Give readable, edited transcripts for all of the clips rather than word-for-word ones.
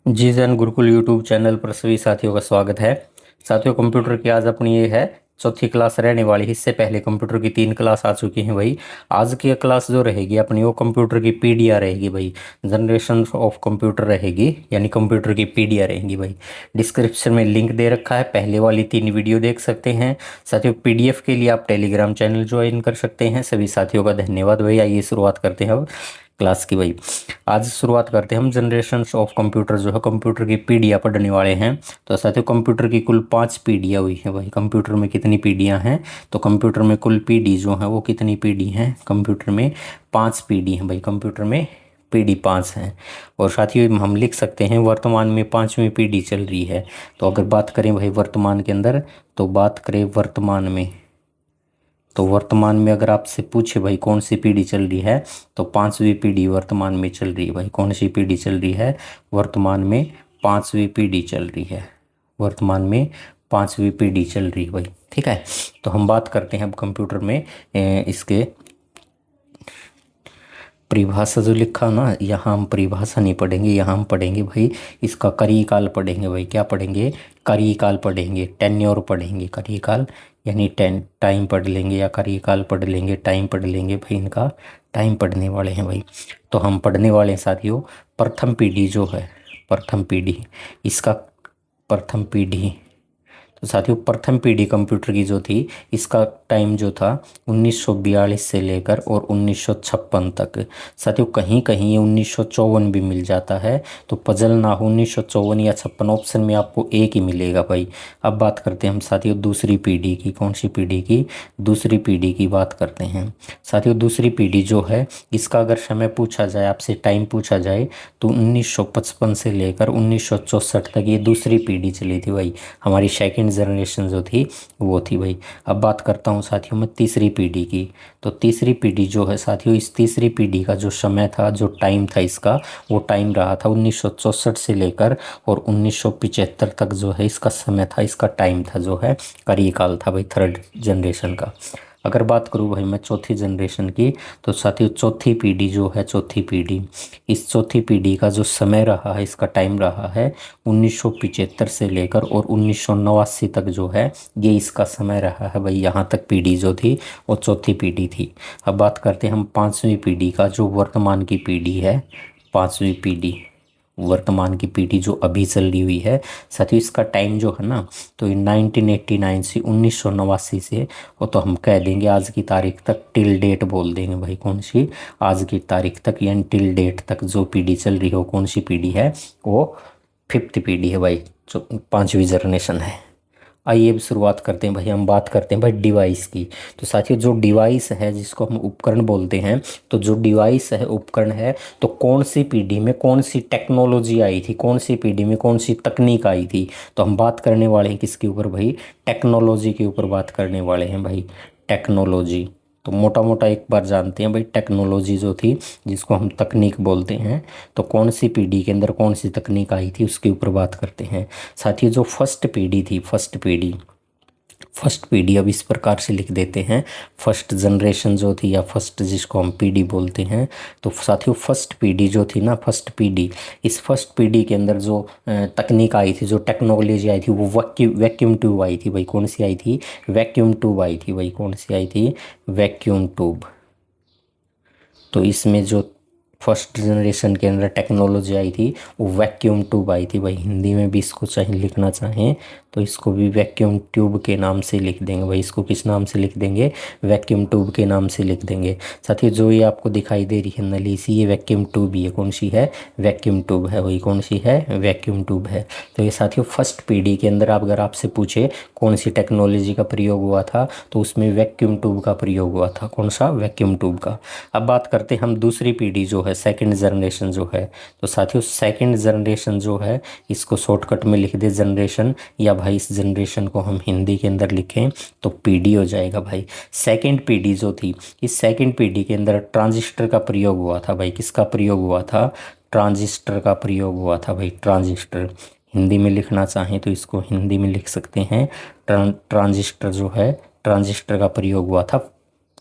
जी Jain Gurukul YouTube channel पर सभी साथियों का स्वागत है। साथियों, कंप्यूटर की आज अपनी ये है चौथी क्लास रहने वाली है। इससे पहले कंप्यूटर की 3 क्लास आ चुकी हैं भाई। आज की क्लास जो रहेगी अपनी वो कंप्यूटर की पीडीआ रहेगी भाई। जनरेशन ऑफ कंप्यूटर रहेगी, यानी कंप्यूटर की पीडीआ रहेंगी भाई। डिस्क्रिप्शन में लिंक दे रखा है, पहले वाली 3 वीडियो देख सकते हैं। साथियों, पीडीएफ के लिए आप टेलीग्राम चैनल ज्वाइन कर सकते हैं। सभी साथियों का धन्यवाद भाई। आइए शुरुआत करते हैं अब क्लास की भाई। आज शुरुआत करते हैं हम जनरेशन ऑफ कंप्यूटर जो है कंप्यूटर की पीढ़ियाँ पढ़ने वाले हैं। तो साथियों, कंप्यूटर की कुल 5 पीढ़ियाँ हुई हैं भाई। कंप्यूटर में कितनी पीढ़ियाँ हैं? तो कंप्यूटर में कुल पीढ़ी जो है वो कितनी पीढ़ी हैं? कंप्यूटर में 5 पीढ़ी हैं भाई। कंप्यूटर में पीढ़ी 5 हैं। और साथियों, हम लिख सकते हैं वर्तमान में 5वीं पीढ़ी चल रही है। तो अगर बात करें भाई वर्तमान के अंदर, तो बात करें वर्तमान में, तो वर्तमान में अगर आपसे पूछे भाई कौन सी पीढ़ी चल रही है, तो 5वीं पीढ़ी वर्तमान में चल रही है भाई। कौन सी पीढ़ी चल रही है? वर्तमान में 5वीं पीढ़ी चल रही है। वर्तमान में 5वीं पीढ़ी चल रही है भाई। ठीक है, तो हम बात करते हैं अब कंप्यूटर में इसके परिभाषा जो लिखा ना, यहाँ हम परिभाषा नहीं पढ़ेंगे, यहाँ हम पढ़ेंगे भाई इसका कार्यकाल पढ़ेंगे भाई। क्या पढ़ेंगे? कार्यकाल पढ़ेंगे, टेन्योर पढ़ेंगे। कार्यकाल यानी टाइम पढ़ लेंगे, या कार्यकाल पढ़ लेंगे, टाइम पढ़ लेंगे भाई। इनका टाइम पढ़ने वाले हैं भाई। तो हम पढ़ने वाले हैं साथियों प्रथम पीढ़ी जो है, प्रथम पीढ़ी, इसका प्रथम पीढ़ी। तो साथियों, प्रथम पीढ़ी कंप्यूटर की जो थी, इसका टाइम जो था 1942 से लेकर और 1956 तक। साथियों, कहीं कहीं ये 1954 भी मिल जाता है, तो पजल ना हो 1954 या 56 ऑप्शन में आपको एक ही मिलेगा भाई। अब बात करते हैं हम साथियों दूसरी पीढ़ी की। कौन सी पीढ़ी की? दूसरी पीढ़ी की बात करते हैं साथियों। दूसरी पीढ़ी जो है, इसका अगर समय पूछा जाए, आपसे टाइम पूछा जाए, तो 1955 से लेकर 1964 तक ये दूसरी पीढ़ी चली थी भाई। हमारी सेकंड जनरेशन जो थी वो थी भाई। अब बात करता हूँ साथियों मैं तीसरी पीढ़ी की। तो तीसरी पीढ़ी जो है साथियों, इस तीसरी पीढ़ी का जो समय था, जो टाइम था इसका, वो टाइम रहा था 1964 से लेकर और 1975 तक जो है इसका समय था, इसका टाइम था जो है, कार्यकाल था भाई थर्ड जनरेशन का। अगर बात करूँ भाई मैं चौथी जनरेशन की, तो साथियों चौथी पीढ़ी जो है, चौथी पीढ़ी, इस चौथी पीढ़ी का जो समय रहा है, इसका टाइम रहा है 1975 से लेकर और 1989 तक जो है, ये इसका समय रहा है भाई। यहाँ तक पीढ़ी जो थी वो चौथी पीढ़ी थी। अब बात करते हैं हम 5वीं पीढ़ी का, जो वर्तमान की पीढ़ी है। 5वीं पीढ़ी, वर्तमान की पीढ़ी जो अभी चल रही हुई है साथियों, इसका टाइम जो है ना, तो 1989 से 1989 से, वो तो हम कह देंगे आज की तारीख तक, टिल डेट बोल देंगे भाई। कौन सी? आज की तारीख तक यानी टिल डेट तक जो पीढ़ी चल रही हो, कौन सी पीढ़ी है वो? 5th पीढ़ी है भाई, जो 5वीं जनरेशन है। आइए अब शुरुआत करते हैं भाई, हम बात करते हैं भाई डिवाइस की। तो साथियों, जो डिवाइस है जिसको हम उपकरण बोलते हैं, तो जो डिवाइस है, उपकरण है, तो कौन सी पीढ़ी में कौन सी टेक्नोलॉजी आई थी, कौन सी पीढ़ी में कौन सी तकनीक आई थी? तो हम बात करने वाले हैं किसके ऊपर भाई? टेक्नोलॉजी के ऊपर बात करने वाले हैं भाई। टेक्नोलॉजी, तो मोटा मोटा एक बार जानते हैं भाई, टेक्नोलॉजी जो थी जिसको हम तकनीक बोलते हैं, तो कौन सी पीढ़ी के अंदर कौन सी तकनीक आई थी उसके ऊपर बात करते हैं साथियों। जो फर्स्ट पीढ़ी थी, फर्स्ट पीढ़ी, फर्स्ट पीढ़ी अब इस प्रकार से लिख देते हैं, फर्स्ट जनरेशन जो थी, या फर्स्ट जिसको हम पीढ़ी बोलते हैं, तो साथियों फर्स्ट पीढ़ी जो थी ना, फर्स्ट पीढ़ी, इस फर्स्ट पीढ़ी के अंदर जो तकनीक आई थी, जो टेक्नोलॉजी आई थी, वो वैक्यूम ट्यूब आई थी भाई। कौन सी आई थी? वैक्यूम ट्यूब आई थी भाई। कौन सी आई थी? Vacuum tube. तो इसमें जो फर्स्ट जनरेशन के अंदर टेक्नोलॉजी आई थी वो वैक्यूम ट्यूब आई थी भाई। हिंदी में भी इसको चाहे लिखना चाहें तो इसको भी वैक्यूम ट्यूब के नाम से लिख देंगे भाई। इसको किस नाम से लिख देंगे? वैक्यूम ट्यूब के नाम से लिख देंगे। साथियों, जो ये आपको दिखाई दे रही है नली सी, ये वैक्यूम ट्यूब ही है। कौन सी है? वैक्यूम ट्यूब है भाई। कौन सी है? वैक्यूम ट्यूब है। तो ये साथियों फर्स्ट पीढ़ी के अंदर आप अगर आपसे पूछे कौन सी टेक्नोलॉजी का प्रयोग हुआ था, तो उसमें वैक्यूम ट्यूब का प्रयोग हुआ था। कौन सा? वैक्यूम ट्यूब का। अब बात करते हैं हम दूसरी पीढ़ी जो है, सेकंड जनरेशन जो है। तो साथियों सेकंड जनरेशन जो है, इसको शॉर्टकट में लिख दे जनरेशन, या भाई इस जनरेशन को हम हिंदी के अंदर लिखें तो पीढ़ी हो जाएगा भाई। सेकंड पीढ़ी जो थी, इस सेकंड पीढ़ी के अंदर ट्रांजिस्टर का प्रयोग हुआ था भाई। किसका प्रयोग हुआ था? ट्रांजिस्टर का प्रयोग हुआ था भाई। ट्रांजिस्टर, हिंदी में लिखना चाहें तो इसको हिंदी में लिख सकते हैं। ट्रांजिस्टर जो है, ट्रांजिस्टर का प्रयोग हुआ था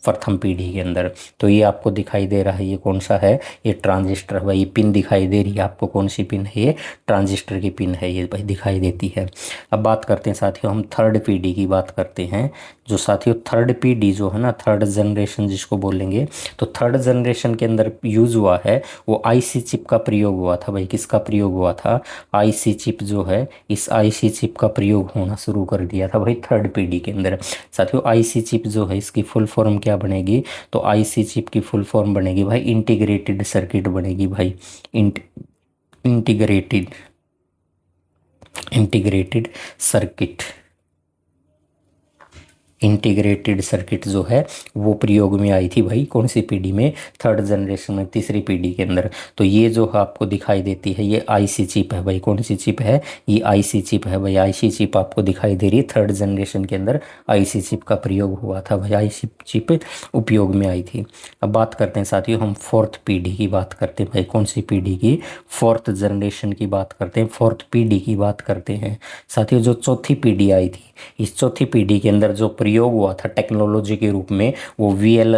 प्रथम पीढ़ी के अंदर। तो ये आपको दिखाई दे रहा है, ये कौन सा है, ये ट्रांजिस्टर भाई। ये पिन दिखाई दे रही है आपको, कौन सी पिन है, ये ट्रांजिस्टर की पिन है ये भाई, दिखाई देती है। अब बात करते हैं साथियों हम थर्ड पीढ़ी की बात करते हैं। जो साथियों थर्ड पीढ़ी जो है ना, थर्ड जनरेशन जिसको बोलेंगे, तो थर्ड जनरेशन के अंदर यूज़ हुआ है वो आईसी चिप का प्रयोग हुआ था भाई। किसका प्रयोग हुआ था, आईसी चिप जो है, इस आईसी चिप का प्रयोग होना शुरू कर दिया था भाई थर्ड पीढ़ी के अंदर। साथियों आईसी चिप जो है इसकी फुल फॉर्म क्या बनेगी, तो आईसी चिप की फुल फॉर्म बनेगी भाई इंटीग्रेटेड सर्किट बनेगी भाई। Integrated integrated circuit. Integrated circuit जो है वो प्रयोग में आई थी भाई, कौन सी पीढ़ी में, थर्ड जनरेशन में, तीसरी पीढ़ी के अंदर। तो ये जो आपको दिखाई देती है ये आईसी चिप है भाई। कौन सी चिप है, ये आईसी चिप है भाई। आईसी चिप आपको दिखाई दे रही है, थर्ड जनरेशन के अंदर आईसी चिप का प्रयोग हुआ था भाई, आईसी चिप उपयोग में आई थी। अब बात करते हैं साथियों हम फोर्थ पीढ़ी की बात करते हैं भाई। कौन सी पीढ़ी की, फोर्थ जनरेशन की बात करते हैं, फोर्थ पीढ़ी की बात करते हैं साथियों। जो चौथी पीढ़ी आई थी, इस चौथी पीढ़ी के अंदर जो प्रयोग हुआ था टेक्नोलॉजी के रूप में, वो वी एल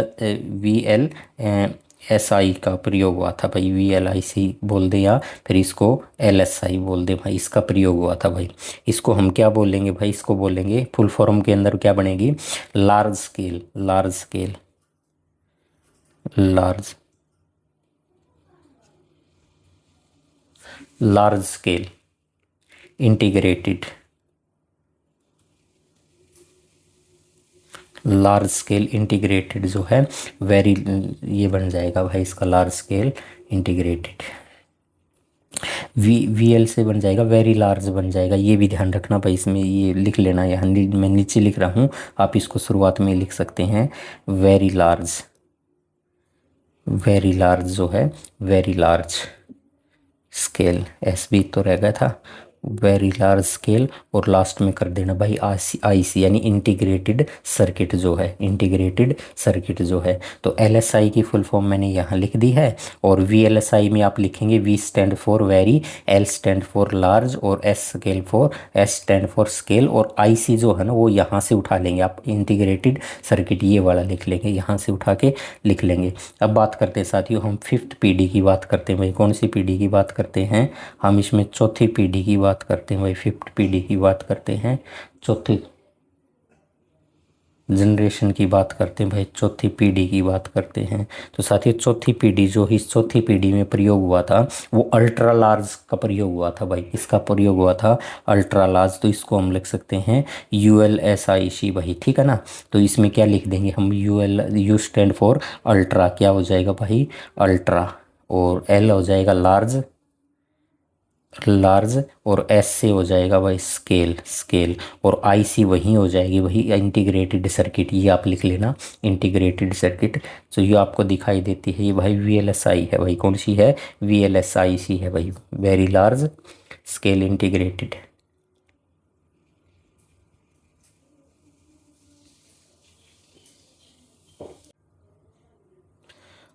एस आई का प्रयोग हुआ था भाई। VLIC बोल दे या फिर इसको LSI बोल दे भाई, इसका प्रयोग हुआ था भाई। इसको हम क्या बोलेंगे भाई, इसको बोलेंगे फुल फॉर्म के अंदर क्या बनेगी, large scale, large scale, large large scale integrated, large scale integrated जो है वेरी, ये बन जाएगा भाई इसका लार्ज स्केल इंटीग्रेटेड। VL से बन जाएगा वेरी लार्ज बन जाएगा। ये भी ध्यान रखना भाई, इसमें ये लिख लेना, यहाँ मैं नीचे लिख रहा हूँ, आप इसको शुरुआत में लिख सकते हैं वेरी लार्ज। वेरी लार्ज जो है, वेरी लार्ज स्केल, एस भी तो रह गया था, वेरी लार्ज स्केल, और लास्ट में कर देना भाई आईसी यानी इंटीग्रेटेड सर्किट जो है, इंटीग्रेटेड सर्किट जो है। तो LSI की फुल फॉर्म मैंने यहाँ लिख दी है, और VLSI में आप लिखेंगे V stand for very, L stand for large, और S स्टैंड फॉर स्केल, और IC जो है ना वो यहाँ से उठा लेंगे आप, इंटीग्रेटेड सर्किट ये वाला लिख लेंगे, यहाँ से उठा के लिख लेंगे। अब बात करते हैं साथियों हम फिफ्थ पीढ़ी की बात करते हैं भाई। कौन सी पीढ़ी की बात करते हैं हम, इसमें चौथी पीढ़ी की बात करते हैं भाई, फिफ्थ पीढ़ी की बात करते हैं, चौथी जनरेशन की बात करते हैं भाई, चौथी पीढ़ी की बात करते हैं। तो साथियों चौथी पीढ़ी जो इस चौथी पीढ़ी में प्रयोग हुआ था वो अल्ट्रा लार्ज का प्रयोग हुआ था भाई। इसका प्रयोग हुआ था अल्ट्रा लार्ज, तो इसको हम लिख सकते हैं ULSIC भाई, ठीक है ना। तो इसमें क्या लिख देंगे हम, U स्टैंड फॉर अल्ट्रा, क्या हो जाएगा भाई, अल्ट्रा, और L हो जाएगा लार्ज, लार्ज, और S से हो जाएगा भाई स्केल, स्केल, और IC वहीं हो जाएगी वही इंटीग्रेटेड सर्किट, ये आप लिख लेना इंटीग्रेटेड सर्किट। तो ये आपको दिखाई देती है ये भाई VLSI है भाई। कौन सी है, VLSIC है भाई, वेरी लार्ज स्केल इंटीग्रेटेड।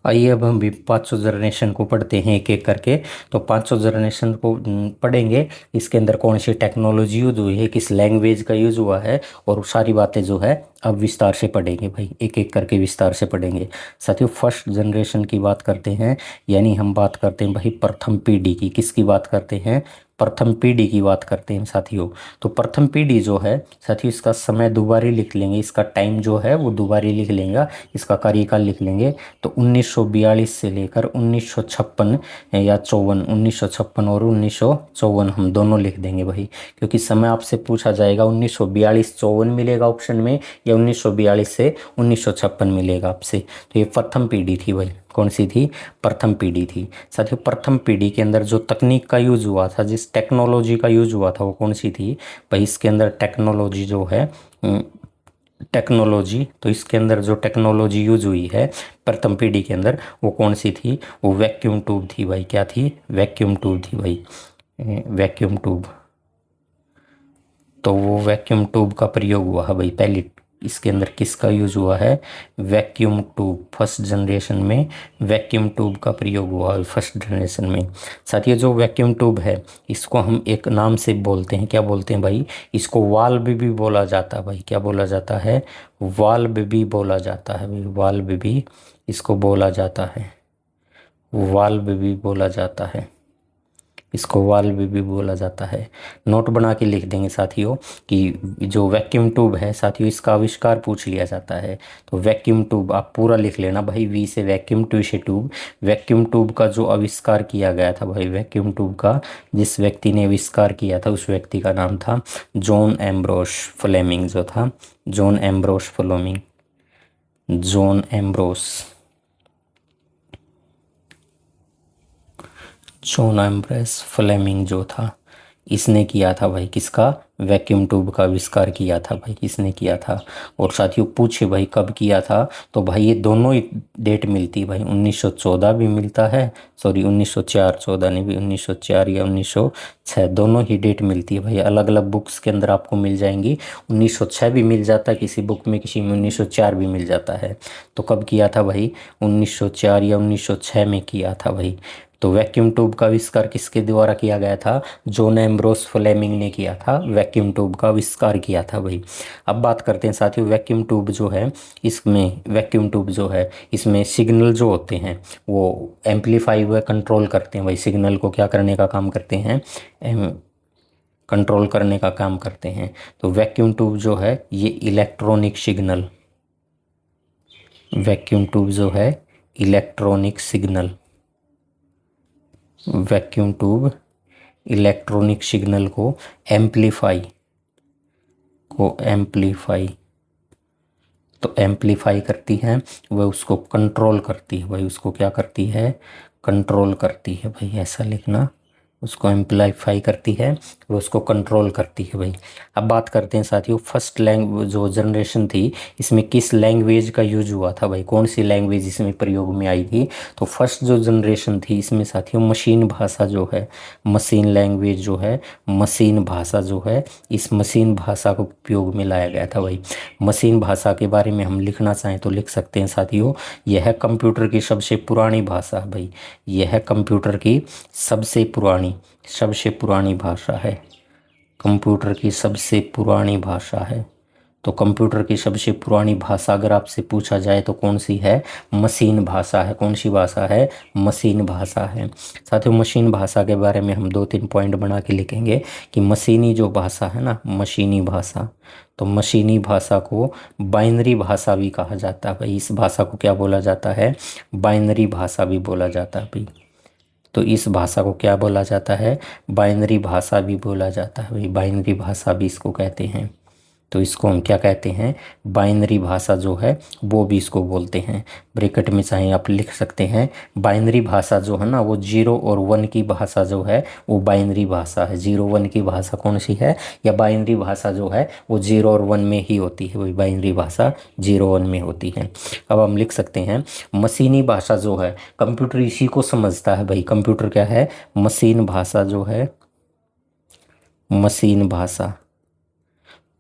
आइए अब हम भी पाँचों जनरेशन को पढ़ते हैं एक एक करके। तो पाँचों जनरेशन को पढ़ेंगे, इसके अंदर कौन सी टेक्नोलॉजी यूज हुई है, किस लैंग्वेज का यूज़ हुआ है, और सारी बातें जो है अब विस्तार से पढ़ेंगे भाई, एक एक करके विस्तार से पढ़ेंगे। साथियों फर्स्ट जनरेशन की बात करते हैं, यानी हम बात करते हैं भाई प्रथम पीढ़ी की। किसकी बात करते हैं, प्रथम पीढ़ी की बात करते हैं साथियों। तो प्रथम पीढ़ी जो है साथियों, इसका समय दोबारा लिख लेंगे, इसका टाइम जो है वो दोबारा लिख लेंगे, इसका कार्यकाल लिख लेंगे। तो 1942 से लेकर 1956 या 54, 1956 और 1954 हम दोनों लिख देंगे भाई, क्योंकि समय आपसे पूछा जाएगा 1942-54 मिलेगा ऑप्शन में, या 1942 से 1956 मिलेगा आपसे। तो ये प्रथम पीढ़ी थी भाई, कौन सी थी, प्रथम पीढ़ी थी। साथियों प्रथम पीढ़ी के अंदर जो तकनीक का यूज़ हुआ था, जिस टेक्नोलॉजी का यूज़ हुआ था वो कौन सी थी भाई, इसके अंदर टेक्नोलॉजी जो है, टेक्नोलॉजी, तो इसके अंदर जो टेक्नोलॉजी यूज हुई है प्रथम पीढ़ी के अंदर वो कौन सी थी, वो वैक्यूम ट्यूब थी भाई। क्या थी, वैक्यूम ट्यूब थी भाई, वैक्यूम ट्यूब। तो वो वैक्यूम ट्यूब का प्रयोग हुआ है भाई, पहली इसके अंदर किसका यूज हुआ है, वैक्यूम ट्यूब। फर्स्ट जनरेशन में वैक्यूम ट्यूब का प्रयोग हुआ है फर्स्ट जनरेशन में। साथियों जो वैक्यूम ट्यूब है इसको हम एक नाम से बोलते हैं, क्या बोलते हैं भाई, इसको वाल्व भी बोला जाता है भाई। क्या बोला जाता है, वाल्व भी बोला जाता है भाई, वाल्व भी इसको बोला जाता है, वाल्व भी बोला जाता है, इसको वाल्व भी बोला जाता है। नोट बना के लिख देंगे साथियों कि जो वैक्यूम ट्यूब है साथियों इसका आविष्कार पूछ लिया जाता है। तो वैक्यूम ट्यूब आप पूरा लिख लेना भाई, वी से वैक्यूम, ट्यू से ट्यूब। वैक्यूम ट्यूब का जो आविष्कार किया गया था भाई, वैक्यूम ट्यूब का जिस व्यक्ति ने आविष्कार किया था उस व्यक्ति का नाम था जॉन एम्ब्रोस फ्लेमिंग, जो था John Ambrose Fleming, John Ambrose, John Ambrose Fleming जो था इसने किया था भाई, किसका, वैक्यूम ट्यूब का आविष्कार किया था भाई, किसने किया था। और साथियों पूछे भाई कब किया था, तो भाई ये दोनों ही डेट मिलती है भाई, 1914 भी मिलता है, सॉरी 1904, 14 नहीं भी, 1904 या 1906 दोनों ही डेट मिलती है भाई। अलग अलग बुक्स के अंदर आपको मिल जाएंगी, 1906 भी मिल जाता है किसी बुक में, किसी में 1904 भी मिल जाता है। तो कब किया था भाई, 1904 या 1906 में किया था भाई। तो वैक्यूम ट्यूब का आविष्कार किसके द्वारा किया गया था, जॉन एम्ब्रोस फ्लेमिंग ने किया था, वैक्यूम ट्यूब का आविष्कार किया था भाई। अब बात करते हैं साथियों वैक्यूम ट्यूब जो है, इसमें वैक्यूम ट्यूब जो है इसमें सिग्नल जो होते हैं वो एम्पलीफाई व कंट्रोल करते हैं भाई, सिग्नल को क्या करने का काम करते हैं, कंट्रोल करने का काम करते हैं। तो वैक्यूम ट्यूब जो है ये इलेक्ट्रॉनिक सिग्नल, वैक्यूम ट्यूब जो है electronic signal, vacuum tube electronic signal को एम्पलीफाई, तो एम्पलीफाई करती है, वह उसको कंट्रोल करती है भाई, उसको क्या करती है, कंट्रोल करती है भाई, ऐसा लिखना, उसको एम्पलीफाई करती है, वो उसको कंट्रोल करती है भाई। अब बात करते हैं साथियों फर्स्ट लैंग्वेज जो जनरेशन थी इसमें किस लैंग्वेज का यूज हुआ था भाई, कौन सी लैंग्वेज इसमें प्रयोग में आई थी। तो फर्स्ट जो जनरेशन थी इसमें साथियों मशीन भाषा जो है, मशीन लैंग्वेज जो है, मशीन भाषा जो है, इस मशीन भाषा को उपयोग में लाया गया था भाई। मशीन भाषा के बारे में हम लिखना चाहें तो लिख सकते हैं साथियों, यह कंप्यूटर की सबसे पुरानी भाषा है भाई, यह कंप्यूटर की सबसे पुरानी भाषा है, कंप्यूटर की सबसे पुरानी भाषा है। तो कंप्यूटर की सबसे पुरानी भाषा अगर आपसे पूछा जाए तो कौन सी है, मशीन भाषा है। कौन सी भाषा है, मशीन भाषा है। साथियों मशीन भाषा के बारे में हम 2-3 पॉइंट बना के लिखेंगे कि मशीनी जो भाषा है ना, मशीनी भाषा, तो मशीनी भाषा को बाइनरी भाषा भी कहा जाता है भाई, इस भाषा को क्या बोला जाता है, बाइनरी भाषा भी बोला जाता है भाई। तो इस भाषा को क्या बोला जाता है, बाइनरी भाषा भी बोला जाता है भाई, बाइनरी भाषा भी इसको कहते हैं। तो इसको हम क्या कहते हैं, बाइनरी भाषा जो है वो भी इसको बोलते हैं। ब्रैकेट में चाहे आप लिख सकते हैं, बाइनरी भाषा जो है ना वो 0 और 1 की भाषा जो है वो बाइनरी भाषा है। 0-1 की भाषा कौन सी है, या बाइनरी भाषा जो है वो 0 और 1 में ही होती है, वही बाइनरी भाषा 0-1 में होती है। अब हम लिख सकते हैं मशीनी भाषा जो है, कंप्यूटर इसी को समझता है भाई, कंप्यूटर क्या है, मशीन भाषा जो है, मशीन भाषा।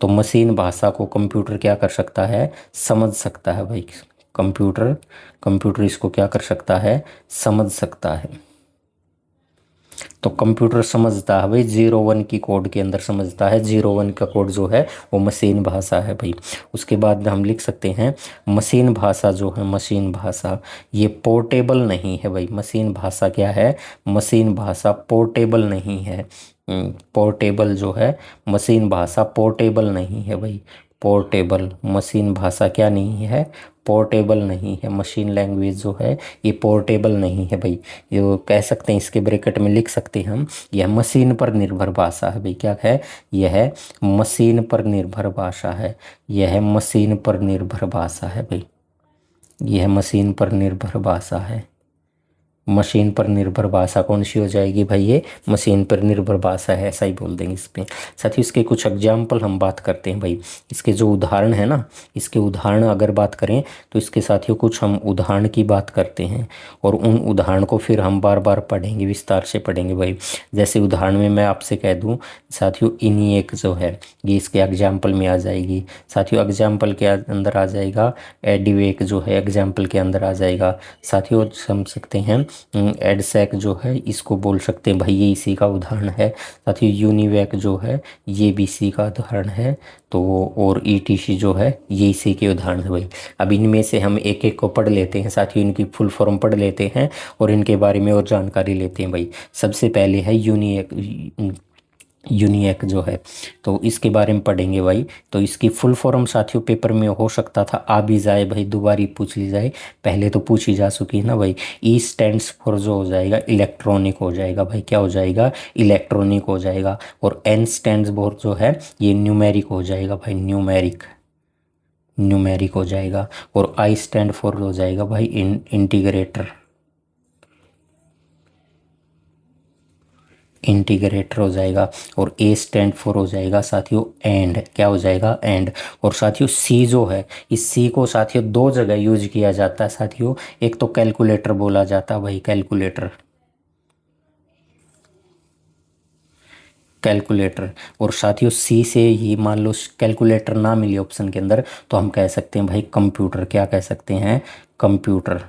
तो मशीन भाषा को कंप्यूटर क्या कर सकता है, समझ सकता है भाई, कंप्यूटर इसको क्या कर सकता है, समझ सकता है। तो कंप्यूटर समझता है भाई 0-1 की कोड के अंदर समझता है, 0-1 का कोड जो है वो मशीन भाषा है भाई। उसके बाद हम लिख सकते हैं मशीन भाषा जो है, मशीन भाषा ये पोर्टेबल नहीं है भाई। मशीन भाषा क्या है, मशीन भाषा पोर्टेबल नहीं है। पोर्टेबल जो है मशीन भाषा पोर्टेबल नहीं है भाई, पोर्टेबल मशीन भाषा क्या नहीं है, पोर्टेबल नहीं है। मशीन लैंग्वेज जो है ये पोर्टेबल नहीं है भाई, ये कह सकते हैं, इसके ब्रैकेट में लिख सकते हैं हम, यह मशीन पर निर्भर भाषा है भाई। क्या है, यह मशीन पर निर्भर भाषा है, यह मशीन पर निर्भर भाषा है भाई, यह मशीन पर निर्भर भाषा है, मशीन पर निर्भर भाषा कौन सी हो जाएगी भाई, ये मशीन पर निर्भर भाषा है, ऐसा ही बोल देंगे इस पे। साथियों इसके कुछ एग्जाम्पल हम बात करते हैं भाई, इसके जो उदाहरण है ना, इसके उदाहरण अगर बात करें तो इसके साथियों कुछ हम उदाहरण की बात करते हैं और उन उदाहरण को फिर हम बार बार पढ़ेंगे, विस्तार से पढ़ेंगे भाई। जैसे उदाहरण में मैं आपसे कह दूँ साथियों, इनिएक जो है ये इसके एग्जाम्पल में आ जाएगी। साथियों एग्जाम्पल के अंदर आ जाएगा एडिवेक जो है, एग्जाम्पल के अंदर आ जाएगा। साथियों समझ सकते हैं एडसेक जो है इसको बोल सकते हैं भाई, ये इसी का उदाहरण है। साथियों यूनिवैक जो है ये भी इसी का उदाहरण है। तो और ईटीसी जो है ये इसी के उदाहरण है भाई। अब इनमें से हम एक एक को पढ़ लेते हैं साथियों, इनकी फुल फॉर्म पढ़ लेते हैं और इनके बारे में और जानकारी लेते हैं भाई। सबसे पहले है यूनिएक जो है, तो इसके बारे में पढ़ेंगे भाई। तो इसकी फुल फॉर्म साथियों पेपर में हो सकता था आ भी जाए भाई, दोबारा पूछ ली जाए, पहले तो पूछी जा चुकी है ना भाई। ई स्टैंड्स फॉर जो हो जाएगा इलेक्ट्रॉनिक हो जाएगा भाई, क्या हो जाएगा, इलेक्ट्रॉनिक हो जाएगा। और एन स्टैंड्स फॉर जो है ये न्यूमेरिक हो जाएगा भाई, न्यूमेरिक हो जाएगा। और आई स्टैंड फॉर हो जाएगा भाई इंटीग्रेटर हो जाएगा। और ए स्टैंड फॉर हो जाएगा साथियों एंड, क्या हो जाएगा, एंड। और साथियों सी जो है, इस सी को साथियों दो जगह यूज किया जाता है साथियों, एक तो कैलकुलेटर बोला जाता है भाई, कैलकुलेटर। और साथियों सी से ही मान लो कैलकुलेटर ना मिले ऑप्शन के अंदर तो हम कह सकते हैं भाई कंप्यूटर, क्या कह सकते हैं, कंप्यूटर।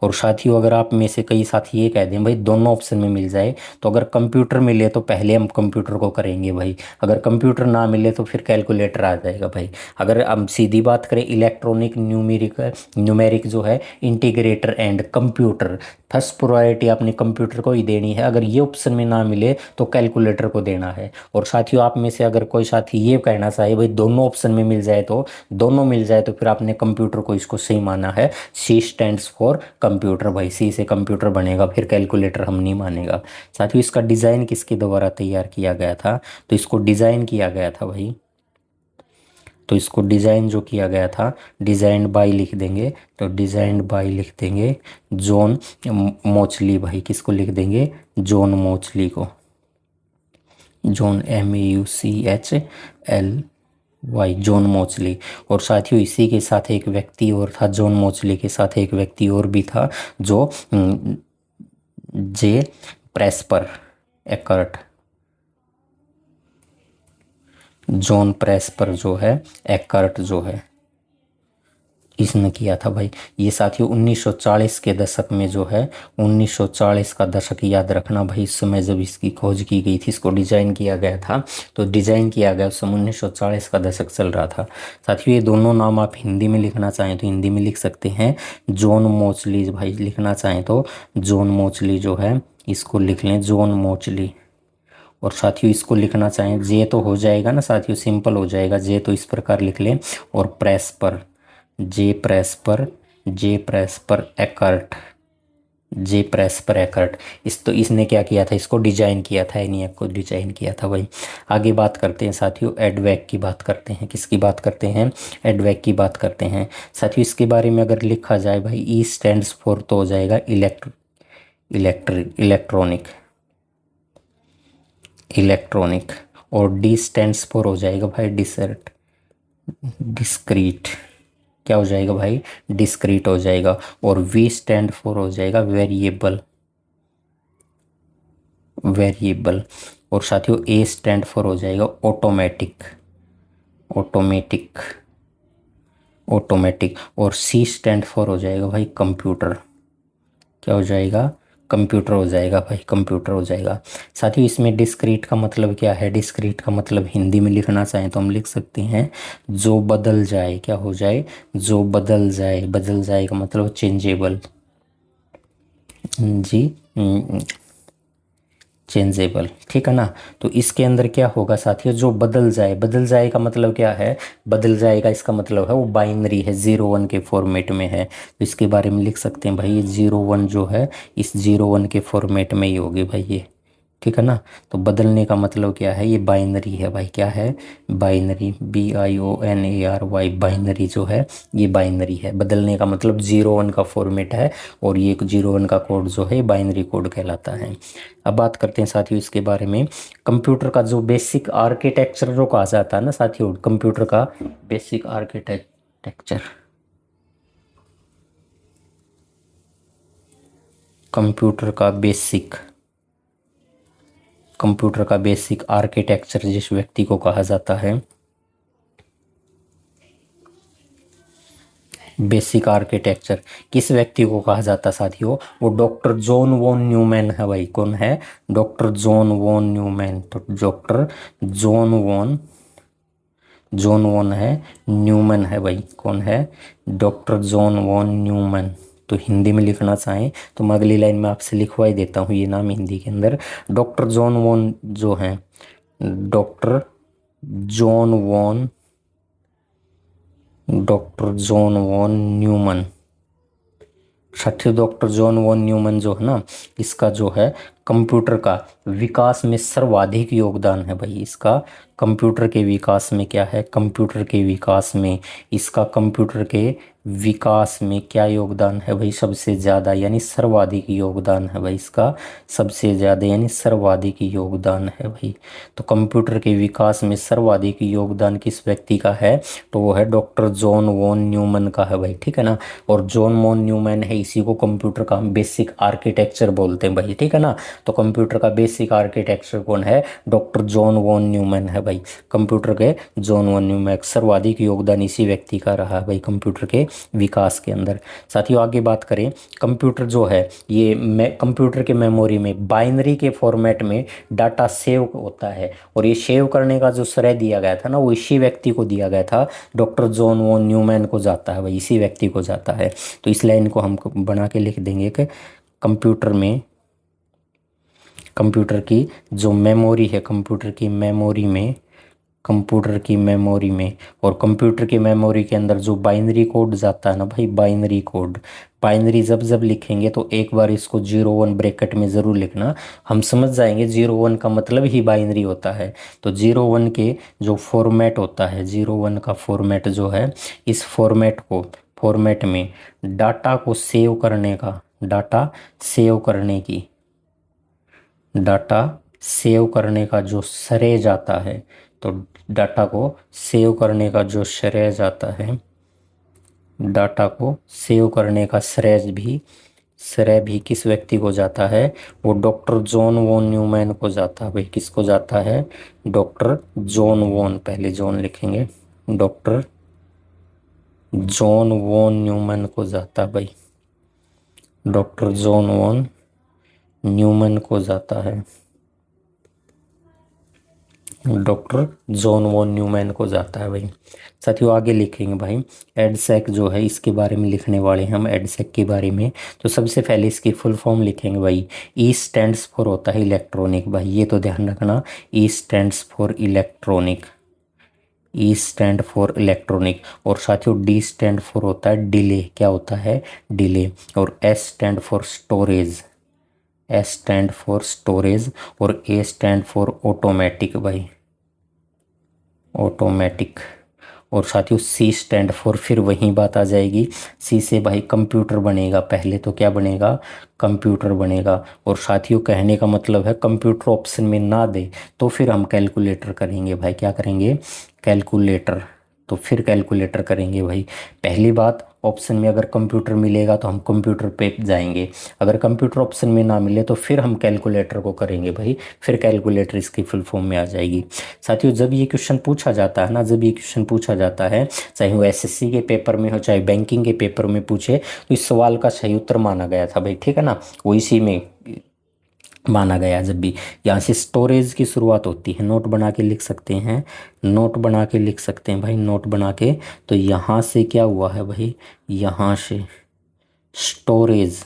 और साथियों अगर आप में से कई साथी ये कह दें भाई दोनों ऑप्शन में मिल जाए, तो अगर कंप्यूटर मिले तो पहले हम कंप्यूटर को करेंगे भाई, अगर कंप्यूटर ना मिले तो फिर कैलकुलेटर आ जाएगा भाई। अगर हम सीधी बात करें इलेक्ट्रॉनिक न्यूमेरिक जो है integrator and computer, first priority आपने कंप्यूटर को ही देनी है। अगर ये ऑप्शन में ना मिले तो कैलकुलेटर को देना है। और साथियों आप में से अगर कोई साथी ये कहना चाहे भाई दोनों ऑप्शन में मिल जाए, तो दोनों मिल जाए तो फिर आपने कंप्यूटर को इसको सही माना है। सी स्टैंड्स फॉर कंप्यूटर भाई, सी से कंप्यूटर बनेगा, फिर कैलकुलेटर हम नहीं मानेगा। साथियों इसका डिज़ाइन किसके द्वारा तैयार किया गया था, तो इसको डिज़ाइन किया गया था भाई, तो इसको डिज़ाइन जो किया गया था, डिज़ाइंड बाय लिख देंगे, तो डिज़ाइंड बाय लिख देंगे जॉन मोचली भाई, किसको लिख देंगे, जॉन मोचली को, जॉन MAUCHLY, जॉन मोचली। और साथियों इसी के साथ एक व्यक्ति और था, जॉन मोचली के साथ एक व्यक्ति और भी था जो जे प्रेस्पर एकर्ट, जॉन प्रेस्पर जो है एकर्ट जो है इसने किया था भाई। ये साथियों 1940 के दशक में जो है, 1940 का दशक याद रखना भाई, इस समय जब इसकी खोज की गई थी, इसको डिज़ाइन किया गया था, तो डिज़ाइन किया गया उस समय 1940 का दशक चल रहा था। साथियों ये दोनों नाम आप हिंदी में लिखना चाहें तो हिंदी में लिख सकते हैं, जॉन मोचली भाई, लिखना चाहें तो जॉन मोचली जो है इसको लिख लें, जॉन मोचली। और साथियों इसको लिखना चाहें जे तो हो जाएगा ना साथियों, सिंपल हो जाएगा जे, तो इस प्रकार लिख लें। और प्रेस पर जे प्रेस पर एकर्ट, जे प्रेस पर एकर्ट, तो इसने क्या किया था, इसको डिजाइन किया था, एनिएक को डिजाइन किया था भाई। आगे बात करते हैं साथियों, एडवेक की बात करते हैं, किसकी बात करते हैं, एडवेक की बात करते हैं साथियों। इसके बारे में अगर लिखा जाए भाई, ई स्टैंड्स फॉर तो हो जाएगा इलेक्ट्रॉनिक। और डी स्टैंड्स फॉर हो जाएगा भाई डिस्क्रीट, क्या हो जाएगा भाई, डिस्क्रीट हो जाएगा। और वी स्टैंड फॉर हो जाएगा वेरिएबल। और साथियों ए स्टैंड फॉर हो जाएगा ऑटोमेटिक। और सी स्टैंड फॉर हो जाएगा भाई कंप्यूटर, क्या हो जाएगा, कंप्यूटर हो जाएगा भाई, कंप्यूटर हो जाएगा। साथियों इसमें डिस्क्रीट का मतलब क्या है, डिस्क्रीट का मतलब हिंदी में लिखना चाहें तो हम लिख सकते हैं जो बदल जाए, क्या हो जाए, जो बदल जाए का मतलब चेंजेबल जी, चेंजेबल, ठीक है ना। तो इसके अंदर क्या होगा साथियों, जो बदल जाए का मतलब क्या है, बदल जाएगा इसका मतलब है वो बाइनरी है, 0 1 के फॉर्मेट में है। तो इसके बारे में लिख सकते हैं भाई, ये 0 1 जो है इस 0 1 के फॉर्मेट में ही होगी भाई ये, ठीक है ना। तो बदलने का मतलब क्या है, ये बाइनरी है भाई, क्या है, बाइनरी, BIONARY, बाइनरी जो है ये बाइनरी है। बदलने का मतलब 0 1 का फॉर्मेट है, और ये 0 1 का कोड जो है बाइनरी कोड कहलाता है। अब बात करते हैं साथियों इसके बारे में। कंप्यूटर का जो बेसिक आर्किटेक्चर जो कहा जाता है ना साथियों, कंप्यूटर का बेसिक आर्किटेक्चर, कंप्यूटर का बेसिक आर्किटेक्चर जिस व्यक्ति को कहा जाता है, बेसिक आर्किटेक्चर किस व्यक्ति को कहा जाता साथियों, वो डॉक्टर जॉन वॉन न्यूमैन है भाई। कौन है, डॉक्टर जॉन वॉन न्यूमैन। तो डॉक्टर जॉन वॉन है, न्यूमन है भाई, कौन है, डॉक्टर जॉन वॉन न्यूमन। तो हिंदी में लिखना चाहें तो मैं अगली लाइन में आपसे लिखवा ही देता हूँ ये नाम हिंदी के अंदर। डॉक्टर जॉन वॉन जो है, doctor John von, doctor John von Neumann. छठे डॉक्टर जॉन वॉन न्यूमन जो है ना, इसका जो है कंप्यूटर का विकास में सर्वाधिक योगदान है भाई। इसका कंप्यूटर के विकास में क्या है, कंप्यूटर के विकास में, इसका कंप्यूटर के विकास में क्या योगदान है भाई, सबसे ज़्यादा यानी सर्वाधिक योगदान है भाई इसका, सबसे ज़्यादा यानी सर्वाधिक योगदान है भाई। तो कंप्यूटर के विकास में सर्वाधिक योगदान किस व्यक्ति का है, तो वो है डॉक्टर जॉन वॉन न्यूमन का है भाई, ठीक है ना। और जॉन वॉन न्यूमैन है, इसी को कंप्यूटर का हम बेसिक आर्किटेक्चर बोलते हैं भाई, ठीक है ना। तो कंप्यूटर का बेसिक आर्किटेक्चर कौन है, डॉक्टर जॉन वॉन न्यूमैन है भाई। कंप्यूटर के जॉन वॉन न्यूमैन, सर्वाधिक योगदान इसी व्यक्ति का रहा है भाई कंप्यूटर के विकास के अंदर। साथियों आगे बात करें, कंप्यूटर जो है ये कंप्यूटर के मेमोरी में बाइनरी के फॉर्मेट में डाटा सेव होता है, और ये सेव करने का जो श्रेय दिया गया था ना, वो इसी व्यक्ति को दिया गया था, डॉक्टर जॉन वॉन न्यूमैन को जाता है भाई, इसी व्यक्ति को जाता है। तो इस लाइन को हम बना के लिख देंगे कि कंप्यूटर में, कंप्यूटर की जो मेमोरी है, कंप्यूटर की मेमोरी में, कंप्यूटर की मेमोरी में, और कंप्यूटर की मेमोरी के अंदर जो बाइनरी कोड जाता है ना भाई, बाइनरी कोड, बाइनरी जब जब लिखेंगे तो एक बार इसको 0 1 ब्रैकेट में ज़रूर लिखना, हम समझ जाएंगे 0 1 का मतलब ही बाइनरी होता है। तो 0 1 के जो फॉर्मेट होता है, 0 1 का फॉर्मेट जो है, इस फॉर्मेट में डाटा को सेव करने का, डाटा सेव करने का जो श्रेय जाता है, तो डाटा को सेव करने का जो श्रेय जाता है, डाटा को सेव करने का श्रेय भी किस व्यक्ति को जाता है, वो डॉक्टर जॉन वॉन न्यूमैन को जाता है भाई। किसको जाता है, डॉक्टर जॉन वॉन, पहले जॉन लिखेंगे, डॉक्टर जॉन वॉन न्यूमैन को जाता है भाई, डॉक्टर जॉन वॉन न्यूमैन को जाता है, डॉक्टर जॉन वॉन न्यूमैन को जाता है भाई। साथियों आगे लिखेंगे भाई, एडसेक जो है इसके बारे में लिखने वाले हैं हम, एडसेक के बारे में। तो सबसे पहले इसकी फुल फॉर्म लिखेंगे भाई, ई स्टैंड्स फॉर होता है इलेक्ट्रॉनिक भाई, ये तो ध्यान रखना, ई stands for electronic, E stand for electronic. और साथियों डी स्टैंड फॉर होता है डिले, क्या होता है, डिले। और S stand for storage, S stand for storage. और ए स्टैंड फॉर ऑटोमेटिक भाई, ऑटोमेटिक। और साथियों सी स्टैंड फॉर, फिर वही बात आ जाएगी, सी से भाई कंप्यूटर बनेगा, पहले तो क्या बनेगा, कंप्यूटर बनेगा। और साथियों कहने का मतलब है कंप्यूटर ऑप्शन में ना दे तो फिर हम कैलकुलेटर करेंगे भाई, क्या करेंगे, कैलकुलेटर। तो फिर कैलकुलेटर करेंगे भाई। पहली बात, ऑप्शन में अगर कंप्यूटर मिलेगा तो हम कंप्यूटर पे जाएंगे, अगर कंप्यूटर ऑप्शन में ना मिले तो फिर हम कैलकुलेटर को करेंगे भाई, फिर कैलकुलेटर इसकी फुल फॉर्म में आ जाएगी। साथियों जब ये क्वेश्चन पूछा जाता है ना, जब ये क्वेश्चन पूछा जाता है, चाहे वो एसएससी के पेपर में हो, चाहे बैंकिंग के पेपर में पूछे, तो इस सवाल का सही उत्तर माना गया था भाई, ठीक है ना, वो इसी में माना गया। जब भी यहाँ से स्टोरेज की शुरुआत होती है, नोट बना के लिख सकते हैं, नोट बना के लिख सकते हैं भाई, नोट बना के। तो यहाँ से क्या हुआ है भाई, यहाँ से स्टोरेज,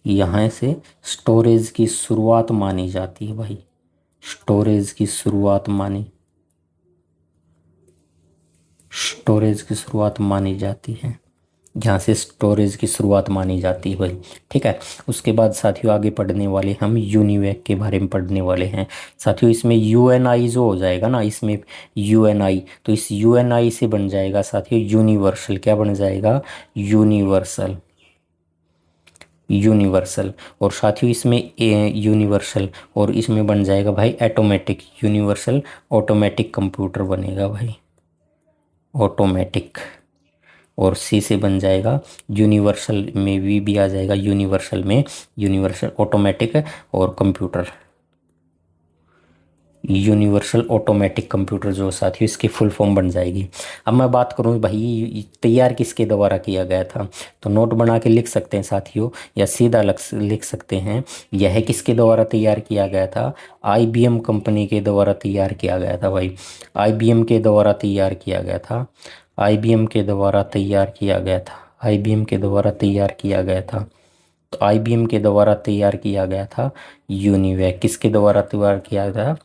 यहाँ से स्टोरेज की शुरुआत मानी जाती है भाई, स्टोरेज की शुरुआत मानी, स्टोरेज की शुरुआत मानी जाती है। यहाँ से स्टोरेज की शुरुआत मानी जाती है भाई। ठीक है, उसके बाद साथियों आगे पढ़ने वाले हम यूनिवैक के बारे में पढ़ने वाले हैं। साथियों इसमें यूएनआई जो हो जाएगा ना, इसमें यूएनआई, तो इस यूएनआई से बन जाएगा साथियों यूनिवर्सल। क्या बन जाएगा? यूनिवर्सल। यूनिवर्सल। और साथियों इसमें यूनिवर्सल, और इसमें बन जाएगा भाई ऑटोमेटिक। यूनिवर्सल ऑटोमेटिक कंप्यूटर बनेगा भाई, ऑटोमेटिक। और सी से बन जाएगा यूनिवर्सल, में वी भी आ जाएगा यूनिवर्सल में, यूनिवर्सल ऑटोमेटिक और कंप्यूटर। यूनिवर्सल ऑटोमेटिक कंप्यूटर जो साथियों इसकी फुल फॉर्म बन जाएगी। अब मैं बात करूं भाई तैयार किसके द्वारा किया गया था, तो नोट बना के लिख सकते हैं साथियों, या सीधा लिख सकते हैं। यह किसके द्वारा तैयार किया गया था? आईबीएम कंपनी के द्वारा तैयार किया गया था भाई। आईबीएम के द्वारा तैयार किया गया था। आईबीएम के द्वारा तैयार किया गया था। आईबीएम के द्वारा तैयार किया गया था। तो आईबीएम के द्वारा तैयार किया गया था यूनिवैक। किसके द्वारा तैयार किया था?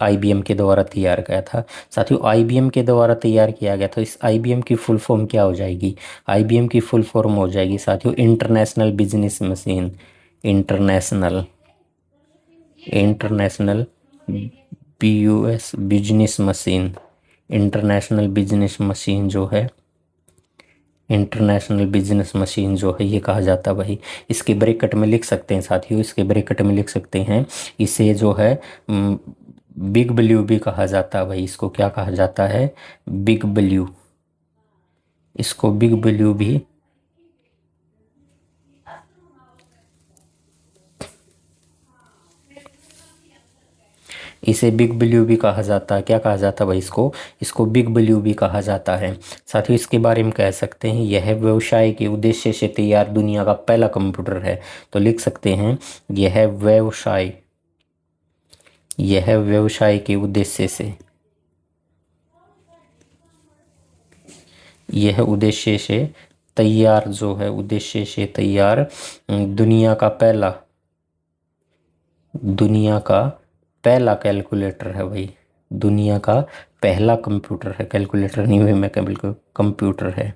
आईबीएम के द्वारा तैयार किया था। साथियों आईबीएम के द्वारा तैयार किया गया, तो इस आईबीएम की फुल फॉर्म क्या हो जाएगी? आईबीएम की फुल फॉर्म हो जाएगी साथियों international business machine. International, international BUS business machine. International business machine जो है, इंटरनेशनल बिजनेस मशीन जो है ये कहा जाता है भाई। इसके ब्रैकेट में लिख सकते हैं साथियों, इसके ब्रैकेट में लिख सकते हैं, इसे जो है बिग ब्लू भी कहा जाता है भाई। इसको क्या कहा जाता है? Big blue. इसको बिग ब्लू भी, इसे बिग ब्लू भी कहा जाता है। क्या कहा जाता है भाई इसको? इसको बिग ब्लू भी कहा जाता है। साथियों इसके बारे में कह सकते हैं यह व्यवसाय के उद्देश्य से तैयार दुनिया का पहला कंप्यूटर है। तो लिख सकते हैं यह व्यवसाय, यह व्यवसाय के उद्देश्य से, यह उद्देश्य से तैयार जो है, उद्देश्य से तैयार दुनिया का पहला, दुनिया का पहला कैलकुलेटर है भाई। दुनिया का पहला कंप्यूटर है, कैलकुलेटर नहीं हुए मैं कंप्यूटर है,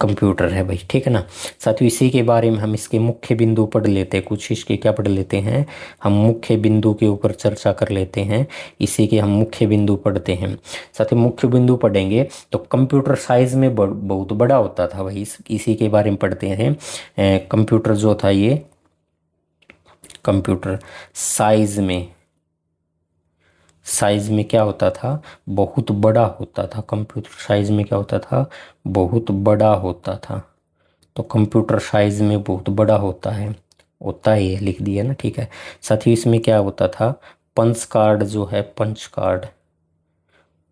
कंप्यूटर है भाई। ठीक है ना साथियों, इसी के बारे में हम इसके मुख्य बिंदु पढ़ लेते हैं। कुछ इसके क्या पढ़ लेते हैं हम? मुख्य बिंदु के ऊपर चर्चा कर लेते हैं। इसी के हम मुख्य बिंदु पढ़ते हैं साथियों। मुख्य बिंदु पढ़ेंगे तो कंप्यूटर साइज में बहुत बड़ा होता था भाई। इसी के बारे में पढ़ते हैं। कंप्यूटर जो था ये, कंप्यूटर साइज में, साइज में क्या होता था? बहुत बड़ा होता था। कंप्यूटर साइज में क्या होता था? बहुत बड़ा होता था। तो कंप्यूटर साइज में बहुत बड़ा होता है ये लिख दिया ना। ठीक है साथियों, इसमें क्या होता था? पंच कार्ड जो है, पंच कार्ड,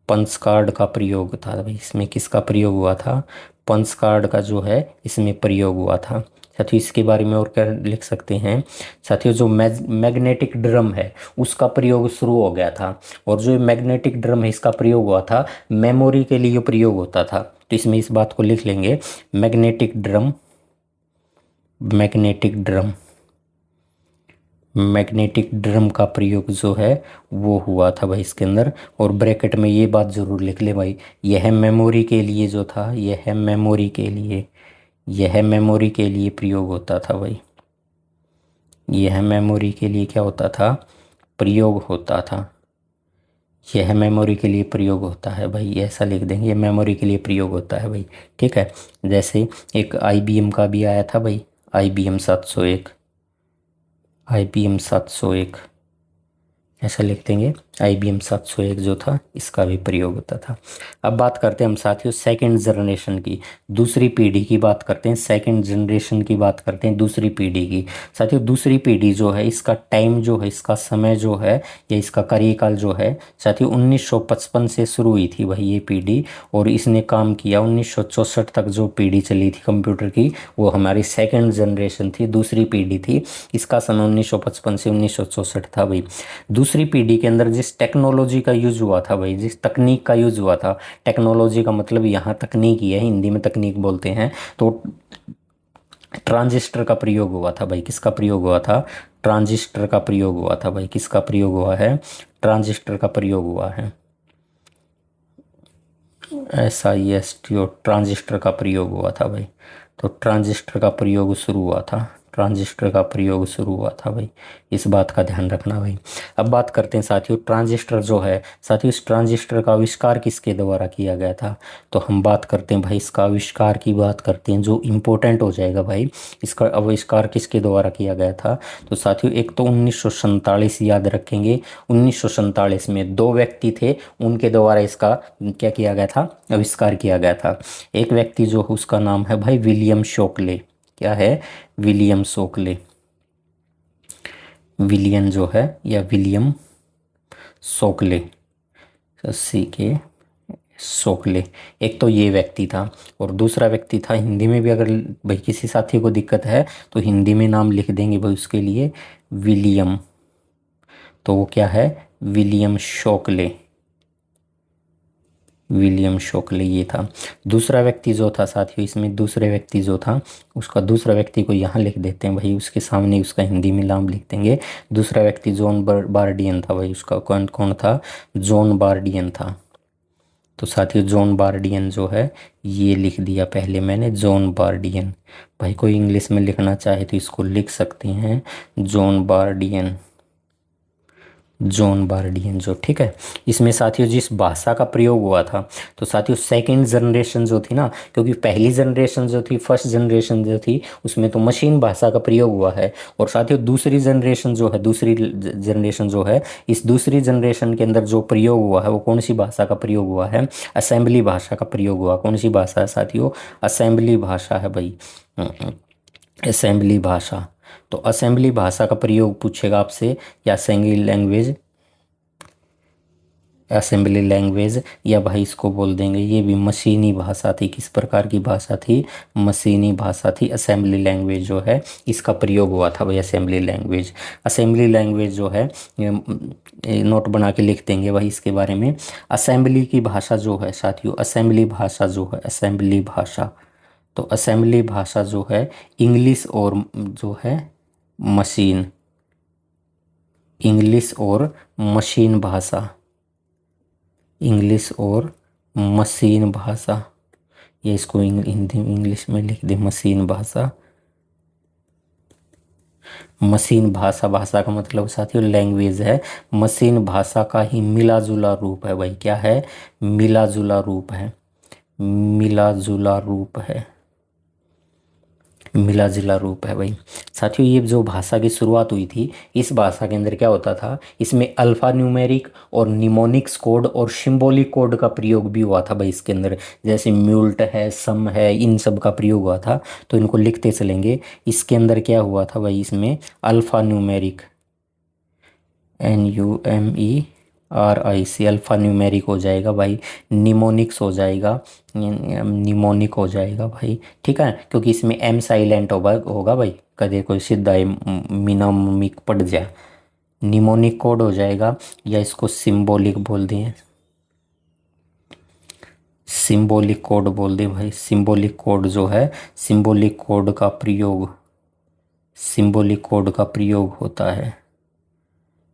पंच कार्ड का प्रयोग था भाई। इसमें किसका प्रयोग हुआ था? पंच कार्ड का जो है इसमें प्रयोग हुआ था। साथियों इसके बारे में और क्या लिख सकते हैं? साथियों जो मैग्नेटिक ड्रम है उसका प्रयोग शुरू हो गया था। और जो मैग्नेटिक ड्रम है इसका प्रयोग हुआ था मेमोरी के लिए प्रयोग होता था। तो इसमें इस बात को लिख लेंगे, magnetic drum, magnetic drum, magnetic drum का प्रयोग जो है वो हुआ था भाई इसके अंदर। और ब्रैकेट में ये बात ज़रूर लिख ले भाई, यह मेमोरी के लिए जो था, यह मेमोरी के लिए, यह मेमोरी के लिए प्रयोग होता था भाई। यह मेमोरी के लिए क्या होता था? प्रयोग होता था। यह मेमोरी के लिए प्रयोग होता है भाई, ऐसा लिख देंगे, यह मेमोरी के लिए प्रयोग होता है भाई। ठीक है, जैसे एक आईबीएम का भी आया था भाई, आईबीएम 701, आईबीएम 701 ऐसा लिख देंगे। IBM 701 जो था इसका भी प्रयोग होता था। अब बात करते हैं हम साथियों सेकंड जनरेशन की, दूसरी पीढ़ी की बात करते हैं। सेकंड जनरेशन की बात करते हैं, दूसरी पीढ़ी की। साथियों दूसरी पीढ़ी जो है इसका टाइम जो है, इसका समय जो है, या इसका कार्यकाल जो है साथियों 1955 से शुरू हुई थी भाई ये पीढ़ी। और इसने काम किया 1964 तक। जो पीढ़ी चली थी कंप्यूटर की वो हमारी सेकेंड जनरेशन थी, दूसरी पीढ़ी थी। इसका समय 1955 से 1964 था भाई। दूसरी पीढ़ी के अंदर जिस टेक्नोलॉजी का यूज हुआ था भाई, जिस तकनीक का यूज हुआ था, टेक्नोलॉजी का मतलब यहाँ तकनीक ही है, हिंदी में तकनीक बोलते हैं। तो ट्रांजिस्टर का प्रयोग हुआ था भाई। किसका प्रयोग हुआ था? ट्रांजिस्टर का प्रयोग हुआ था भाई। किसका प्रयोग हुआ है? ट्रांजिस्टर का प्रयोग हुआ है। SISTO ट्रांजिस्टर का प्रयोग हुआ था भाई। तो ट्रांजिस्टर का प्रयोग शुरू हुआ था, ट्रांजिस्टर का प्रयोग शुरू हुआ था भाई, इस बात का ध्यान रखना भाई। अब बात करते हैं साथियों, ट्रांजिस्टर जो है साथियों, इस ट्रांजिस्टर का आविष्कार किसके द्वारा किया गया था। तो हम बात करते हैं भाई इसका आविष्कार की बात करते हैं, जो इम्पोर्टेंट हो जाएगा भाई। इसका आविष्कार किसके द्वारा किया गया था। तो साथियों एक तो 1947 याद रखेंगे, 1947 में दो व्यक्ति थे, उनके द्वारा इसका क्या किया गया था, आविष्कार किया गया था। एक व्यक्ति जो है उसका नाम है भाई विलियम शोकले। क्या है, विलियम शोकले। विलियम जो है या विलियम शोकले, सी के शोकले, एक तो ये व्यक्ति था। और दूसरा व्यक्ति था, हिंदी में भी अगर भाई किसी साथी को दिक्कत है तो हिंदी में नाम लिख देंगे भाई उसके लिए, विलियम। तो वो क्या है, विलियम शोकले, विलियम शोकले ये था। दूसरा व्यक्ति जो था साथियों, इसमें दूसरे व्यक्ति जो था, उसका दूसरा व्यक्ति को यहाँ लिख देते हैं भाई, उसके सामने उसका हिंदी में नाम लिख देंगे। दूसरा व्यक्ति जॉन बार्डियन था भाई, उसका कौन कौन था, जॉन बार्डियन था। तो साथियों जॉन बार्डियन जो है ये लिख दिया पहले मैंने, जॉन बार्डियन। भाई कोई इंग्लिश में लिखना चाहे तो इसको लिख सकते हैं, जॉन बार्डियन, जॉन बार्डियन जो, ठीक है। इसमें साथियों जिस भाषा का प्रयोग हुआ था, तो साथियों सेकंड जनरेशन जो थी ना, क्योंकि पहली जनरेशन जो थी, फर्स्ट जनरेशन जो थी, उसमें तो मशीन भाषा का प्रयोग हुआ है। और साथियों दूसरी जनरेशन जो है, दूसरी जनरेशन जो है, इस दूसरी जनरेशन के अंदर जो प्रयोग हुआ है वो कौन सी भाषा का प्रयोग हुआ है, असेंबली भाषा का प्रयोग हुआ। कौन सी भाषा है साथियों, असेंबली भाषा है भाई, असेंबली भाषा। तो असेंबली भाषा का प्रयोग पूछेगा आपसे, या असेंबली लैंग्वेज, असेंबली लैंग्वेज, या भाई इसको बोल देंगे ये भी मशीनी भाषा थी। किस प्रकार की भाषा थी, मशीनी भाषा थी। असेंबली लैंग्वेज जो है इसका प्रयोग हुआ था भाई, असेंबली लैंग्वेज। असेंबली लैंग्वेज जो है नोट बना के लिख देंगे भाई इसके बारे में। असेंबली की भाषा जो है साथियों, असेंबली भाषा जो है, असेंबली भाषा, तो असेंबली भाषा जो है इंग्लिश और जो है मशीन, इंग्लिश और मशीन भाषा, इंग्लिश और मशीन भाषा, ये इसको हिंदी इंग्लिश में लिख दे, मशीन भाषा। मशीन भाषा, भाषा का मतलब साथियों लैंग्वेज है, मशीन भाषा का ही मिला जुला रूप है भाई। क्या है, मिला जुला रूप है, मिला जुला रूप है, मिला जुला रूप है भाई। साथियों ये जो भाषा की शुरुआत हुई थी, इस भाषा के अंदर क्या होता था, इसमें अल्फ़ा न्यूमेरिक और निमोनिक्स कोड और सिंबॉलिक कोड का प्रयोग भी हुआ था भाई इसके अंदर। जैसे म्यूल्ट है, सम है, इन सब का प्रयोग हुआ था। तो इनको लिखते चलेंगे। इसके अंदर क्या हुआ था भाई, इसमें alpha numeric, NUMERIC, alpha numeric हो जाएगा भाई, निमोनिक्स हो जाएगा, निमोनिक हो जाएगा भाई, ठीक है। क्योंकि इसमें M साइलेंट होगा भाई, कदे कोई सीधा मिनोमिक पड़ जाए, निमोनिक कोड हो जाएगा, या इसको सिंबॉलिक बोल दें, सिंबॉलिक कोड बोल दे भाई। सिंबॉलिक कोड जो है, सिंबॉलिक कोड का प्रयोग, सिंबॉलिक कोड का प्रयोग होता है,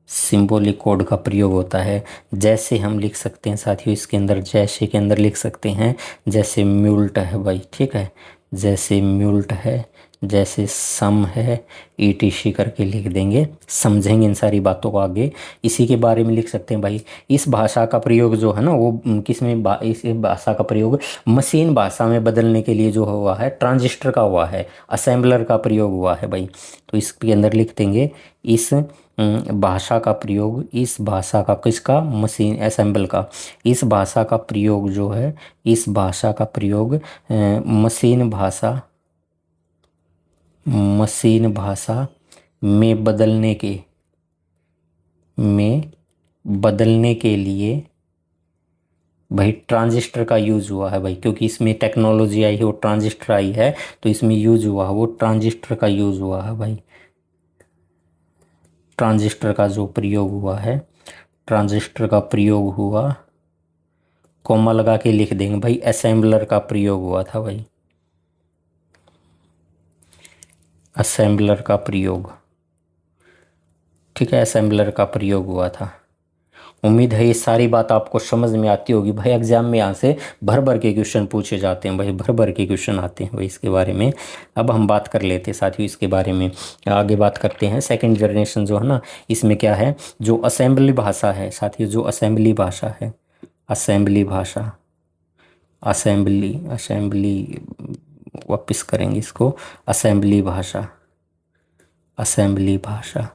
सिंबॉलिक कोड का प्रयोग होता है। जैसे हम लिख सकते हैं साथियों इसके अंदर, जैसे के अंदर लिख सकते हैं, जैसे म्यूल्ट है भाई, ठीक है, जैसे म्यूल्ट है, जैसे सम है, ETC करके लिख देंगे, समझेंगे इन सारी बातों को आगे। इसी के बारे में लिख सकते हैं भाई। इस भाषा का प्रयोग जो है ना वो किस में इस भाषा का प्रयोग मशीन भाषा में बदलने के लिए जो हुआ है, ट्रांजिस्टर का हुआ है, असेंबलर का प्रयोग हुआ है भाई। तो इसके अंदर लिख देंगे इस भाषा का प्रयोग, इस भाषा का, किसका, मशीन असेंबल का। इस भाषा का प्रयोग जो है, इस भाषा का प्रयोग मशीन भाषा, मशीन भाषा में बदलने के, में बदलने के लिए भाई ट्रांजिस्टर का यूज हुआ है भाई। क्योंकि इसमें टेक्नोलॉजी आई है, वो ट्रांजिस्टर आई है, तो इसमें यूज हुआ है, वो ट्रांजिस्टर का यूज हुआ है भाई। ट्रांजिस्टर का जो प्रयोग हुआ है, ट्रांजिस्टर का प्रयोग हुआ, कॉमा लगा के लिख देंगे भाई, असेंबलर का प्रयोग हुआ था भाई, असेंबलर का प्रयोग, ठीक है, असेंबलर का प्रयोग हुआ था। उम्मीद है ये सारी बात आपको समझ में आती होगी भाई। एग्जाम में यहाँ से भर भर के क्वेश्चन पूछे जाते हैं भाई, भर भर के क्वेश्चन आते हैं भाई इसके बारे में। अब हम बात कर लेते हैं साथियों इसके बारे में, आगे बात करते हैं। सेकंड जनरेशन जो है ना, इसमें क्या है, जो असेंबली भाषा है साथियों, जो असेंबली भाषा है, असेंबली भाषा, असेंबली असेंबली वापस करेंगे इसको, असेंबली भाषा, असेंबली भाषा।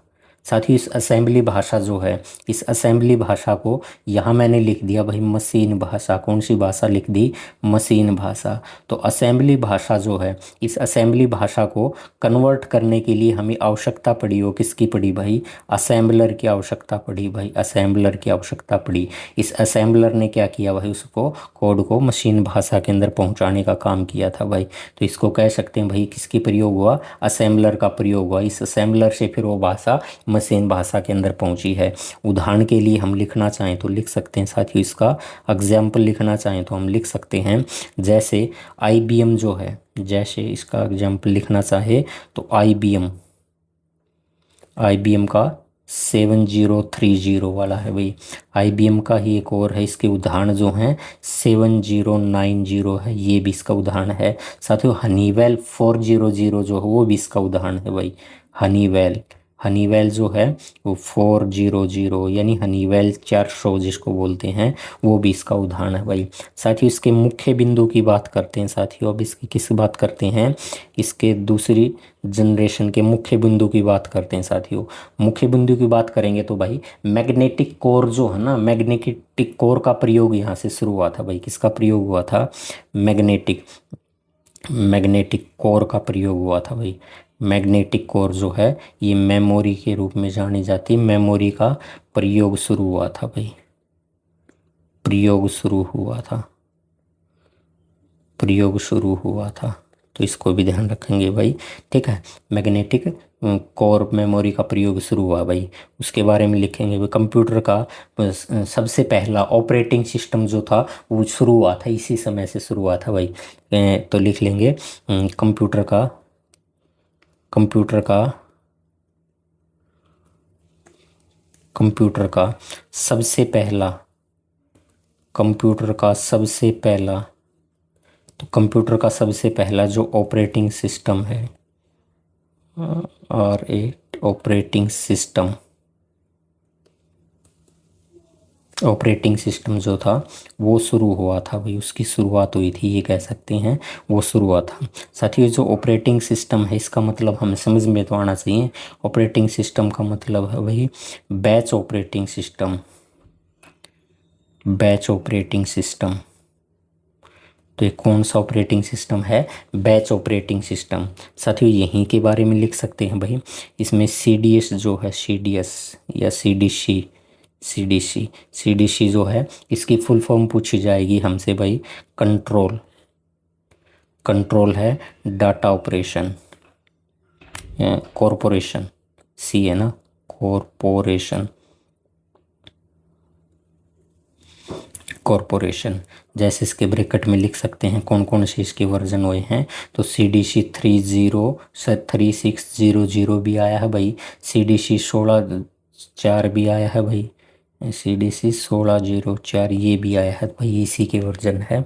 साथियों इस असेंबली भाषा जो है, इस असेंबली भाषा को यहाँ मैंने लिख दिया भाई मशीन भाषा। कौन सी भाषा लिख दी, मशीन भाषा। तो असेंबली भाषा जो है, इस असेंबली भाषा को कन्वर्ट करने के लिए हमें आवश्यकता पड़ी, वो किसकी पड़ी भाई, असेंबलर की आवश्यकता पड़ी भाई, असेंबलर की आवश्यकता पड़ी। इस असेंबलर ने क्या किया भाई, उसको कोड को मशीन भाषा के अंदर पहुँचाने का काम किया था भाई। तो इसको कह सकते हैं भाई किसकी प्रयोग हुआ, असेंबलर का प्रयोग हुआ। इस असेंबलर से फिर वो भाषा मशीन भाषा के अंदर पहुंची है। उदाहरण के लिए हम लिखना चाहें तो लिख सकते हैं साथियों, इसका एग्जाम्पल लिखना चाहें तो हम लिख सकते हैं, जैसे IBM जो है, जैसे इसका एग्जाम्पल लिखना चाहे तो IBM, IBM का 7030 वाला है भाई। IBM का ही एक और है, इसके उदाहरण जो हैं 7090 है, ये भी इसका उदाहरण है। साथियों हनीवेल 400 जो है वो भी इसका उदाहरण है भाई। हनीवेल, हनीवेल जो है वो 400 यानी हनीवेल 400 जिसको बोलते हैं, वो भी इसका उदाहरण है भाई। साथियों इसके मुख्य बिंदु की बात करते हैं साथियों। अब इसकी किस बात करते हैं, इसके दूसरी जनरेशन के मुख्य बिंदु की बात करते हैं साथियों। मुख्य बिंदु की बात करेंगे तो भाई मैग्नेटिक कोर जो है ना, मैग्नेटिक कोर का प्रयोग यहाँ से शुरू हुआ था भाई। किसका प्रयोग हुआ था, मैग्नेटिक, मैग्नेटिक कोर का प्रयोग हुआ था भाई। मैग्नेटिक कोर जो है ये मेमोरी के रूप में जानी जाती है, मेमोरी का प्रयोग शुरू हुआ था भाई, प्रयोग शुरू हुआ था, प्रयोग शुरू हुआ था। तो इसको भी ध्यान रखेंगे भाई, ठीक है। मैग्नेटिक कोर मेमोरी का प्रयोग शुरू हुआ भाई, उसके बारे में लिखेंगे भाई। कंप्यूटर का सबसे पहला ऑपरेटिंग सिस्टम जो था वो शुरू हुआ था, इसी समय से शुरू हुआ था भाई। तो लिख लेंगे कंप्यूटर का, कंप्यूटर का, कंप्यूटर का सबसे पहला, कंप्यूटर का सबसे पहला, तो कंप्यूटर का सबसे पहला जो ऑपरेटिंग सिस्टम है, और एक ऑपरेटिंग सिस्टम, ऑपरेटिंग सिस्टम जो था वो शुरू हुआ था भाई, उसकी शुरुआत हुई थी, ये कह सकते हैं वो शुरू हुआ था। साथियों जो ऑपरेटिंग सिस्टम है इसका मतलब हमें समझ में तो आना चाहिए। ऑपरेटिंग सिस्टम का मतलब है भाई batch operating system, batch operating system. तो ये कौन सा ऑपरेटिंग सिस्टम है, बैच ऑपरेटिंग सिस्टम। साथियों यहीं के बारे में लिख सकते हैं भाई, इसमें CDS जो है, CDS या CDC, CDC, CDC जो है इसकी फुल फॉर्म पूछी जाएगी हमसे भाई, कंट्रोल, कंट्रोल है डाटा ऑपरेशन, कॉरपोरेशन, C है ना, कॉरपोरेशन, कॉरपोरेशन। जैसे इसके ब्रैकेट में लिख सकते हैं कौन कौन से इसके वर्जन हुए हैं, तो CDC 3600 भी आया है भाई, CDC 1604 भी आया है भाई, CDC 1604 ये भी आया है भाई, इसी के वर्जन है।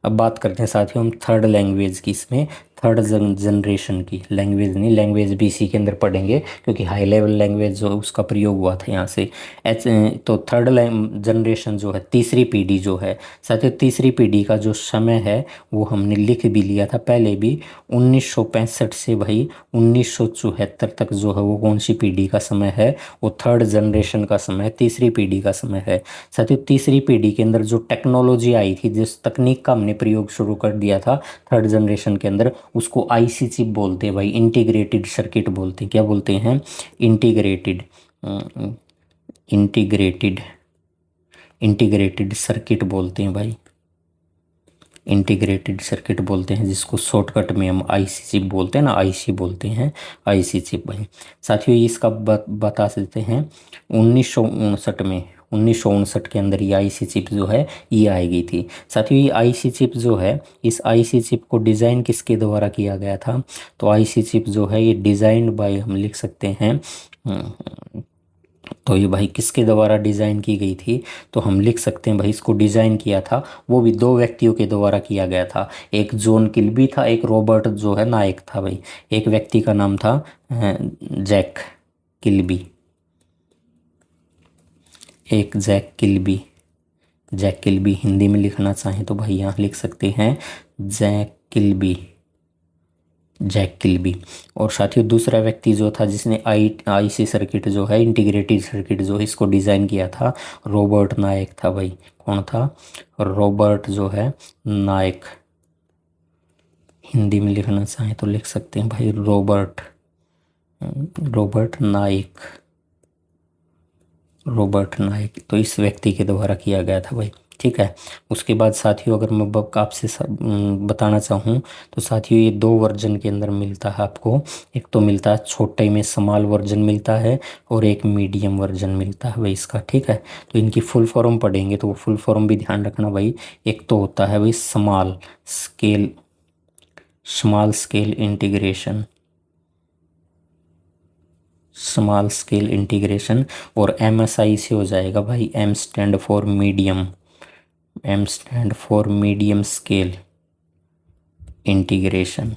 अब बात करते हैं साथियों हम थर्ड लैंग्वेज की, इसमें थर्ड जनरेशन की, लैंग्वेज नहीं, लैंग्वेज भी इसी के अंदर पढ़ेंगे क्योंकि हाई लेवल लैंग्वेज जो उसका प्रयोग हुआ था यहाँ से। तो थर्ड जनरेशन जो है, तीसरी पीढ़ी जो है साथियों, तीसरी पीढ़ी का जो समय है वो हमने लिख भी लिया था पहले भी, 1965 से भाई 1974 तक जो है वो कौन सी पीढ़ी का समय है, वो थर्ड जनरेशन का समय है, तीसरी पीढ़ी का समय है। साथियों तीसरी पीढ़ी के अंदर जो टेक्नोलॉजी आई थी, जिस तकनीक का हमने प्रयोग शुरू कर दिया था थर्ड जनरेशन के अंदर, उसको IC चिप बोलते हैं भाई, इंटीग्रेटेड सर्किट बोलते हैं। क्या बोलते हैं, इंटीग्रेटेड, इंटीग्रेटेड, इंटीग्रेटेड सर्किट बोलते हैं भाई, इंटीग्रेटेड सर्किट बोलते हैं, जिसको शॉर्टकट में हम IC चिप बोलते हैं ना, IC बोलते हैं, IC चिप भाई। साथियों इसका बता सकते हैं 1959 में, 1959 के अंदर ये IC चिप जो है ये आएगी थी। साथियों ये IC चिप जो है, इस IC चिप को डिज़ाइन किसके द्वारा किया गया था, तो IC चिप जो है ये डिज़ाइन बाय हम लिख सकते हैं, तो ये भाई किसके द्वारा डिज़ाइन की गई थी, तो हम लिख सकते हैं भाई इसको डिज़ाइन किया था वो भी दो व्यक्तियों के द्वारा किया गया था। एक जॉन किल्बी था, एक रॉबर्ट जो है नायक था भाई। एक व्यक्ति का नाम था जैक किल्बी, एक Jack Kilby. Jack Kilby Hindi में लिखना चाहें तो भाई यहाँ लिख सकते हैं जैक किल्बी, जैक किल्बी। और साथियों दूसरा व्यक्ति जो था जिसने आईसी सर्किट जो है, इंटीग्रेटेड सर्किट जो है इसको डिज़ाइन किया था, रॉबर्ट नायक था भाई। कौन था? रॉबर्ट जो है नायक। हिंदी में लिखना चाहें तो लिख सकते हैं भाई रॉबर्ट, रॉबर्ट नायक, रॉबर्ट नायक। तो इस व्यक्ति के द्वारा किया गया था भाई। ठीक है। उसके बाद साथियों अगर मैं आपसे बताना चाहूँ तो साथियों ये दो वर्जन के अंदर मिलता है आपको। एक तो मिलता है छोटे में स्मॉल वर्जन मिलता है और एक मीडियम वर्जन मिलता है भाई इसका। ठीक है। तो इनकी फुल फॉर्म पढ़ेंगे तो वो फुल फॉर्म भी ध्यान रखना भाई। एक तो होता है भाई small scale, small scale integration, small scale integration. और MSI से हो जाएगा भाई M stand for medium, M stand for medium scale integration,